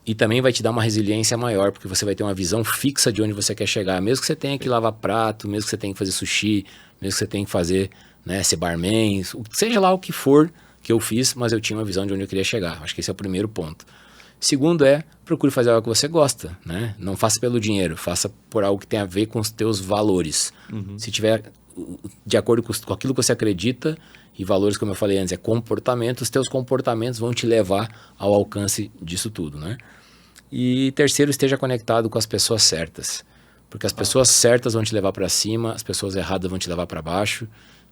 E também vai te dar uma resiliência maior, porque você vai ter uma visão fixa de onde você quer chegar. Mesmo que você tenha que lavar prato, mesmo que você tenha que fazer sushi, mesmo que você tenha que fazer, né, ser barman, seja lá o que for que eu fiz, mas eu tinha uma visão de onde eu queria chegar. Acho que esse é o primeiro ponto. Segundo procure fazer algo que você gosta, né? Não faça pelo dinheiro, faça por algo que tem a ver com os teus valores. Se tiver de acordo com aquilo que você acredita, e valores, como eu falei antes, é comportamento, os teus comportamentos vão te levar ao alcance disso tudo, né? E terceiro, esteja conectado com as pessoas certas, porque as pessoas certas vão te levar para cima, as pessoas erradas vão te levar para baixo,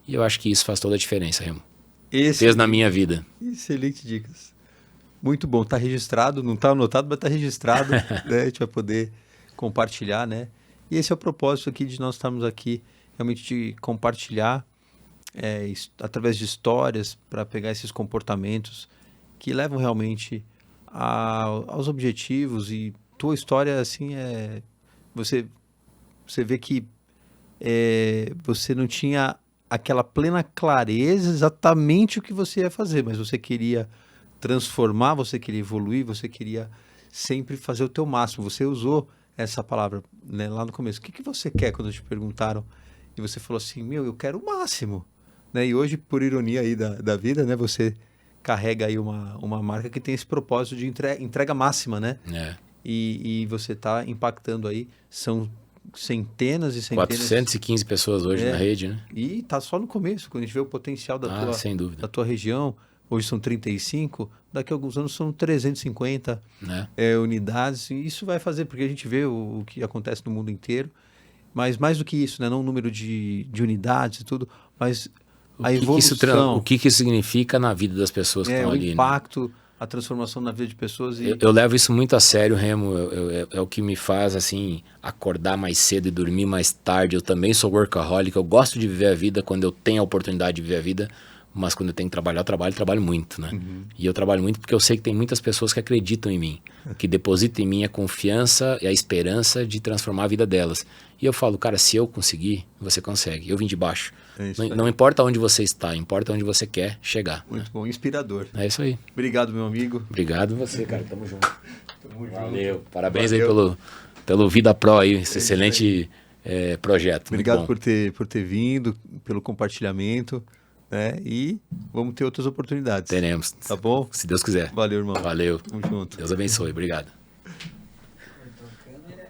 e eu acho que isso faz toda a diferença, Remo. Fez na minha vida. Excelentes dicas. Muito bom, está registrado, não está anotado, mas está registrado, né? A gente vai poder compartilhar, né? E esse é o propósito aqui de nós estarmos aqui realmente de compartilhar através de histórias para pegar esses comportamentos que levam realmente aos objetivos. E tua história, assim, você vê que você não tinha aquela plena clareza exatamente o que você ia fazer, mas você queria transformar, você queria evoluir, você queria sempre fazer o teu máximo. Você usou essa palavra, né, lá no começo. O que você quer quando te perguntaram? E você falou assim, eu quero o máximo. Né? E hoje, por ironia aí da vida, né, você carrega aí uma marca que tem esse propósito de entrega máxima, né? E você está impactando aí, são centenas e centenas... 415 pessoas hoje na rede, né? E está só no começo, quando a gente vê o potencial sem dúvida. da tua região. Hoje são 35, daqui a alguns anos são 350 unidades. E isso vai fazer, porque a gente vê o que acontece no mundo inteiro. Mas mais do que isso, né? Não o número de unidades e tudo, mas a evolução. O que isso significa na vida das pessoas que estão ali. O impacto, a transformação na vida de pessoas. Eu levo isso muito a sério, Remo. É o que me faz, assim, acordar mais cedo e dormir mais tarde. Eu também sou workaholic. Eu gosto de viver a vida quando eu tenho a oportunidade de viver a vida. Mas quando eu tenho que trabalhar, eu trabalho muito, né? E eu trabalho muito porque eu sei que tem muitas pessoas que acreditam em mim, que depositam em mim a confiança e a esperança de transformar a vida delas. E eu falo, cara, se eu conseguir, você consegue. Eu vim de baixo. Não importa onde você está, importa onde você quer chegar. Muito bom, inspirador. É isso aí. Obrigado, meu amigo. Obrigado você, cara. Tamo junto. Valeu. Parabéns aí pelo Vida Pro aí, esse excelente projeto. Obrigado por ter vindo, pelo compartilhamento. E vamos ter outras oportunidades. Teremos. Tá bom? Se Deus quiser. Valeu, irmão. Valeu. Tamo junto. Deus abençoe. Obrigado.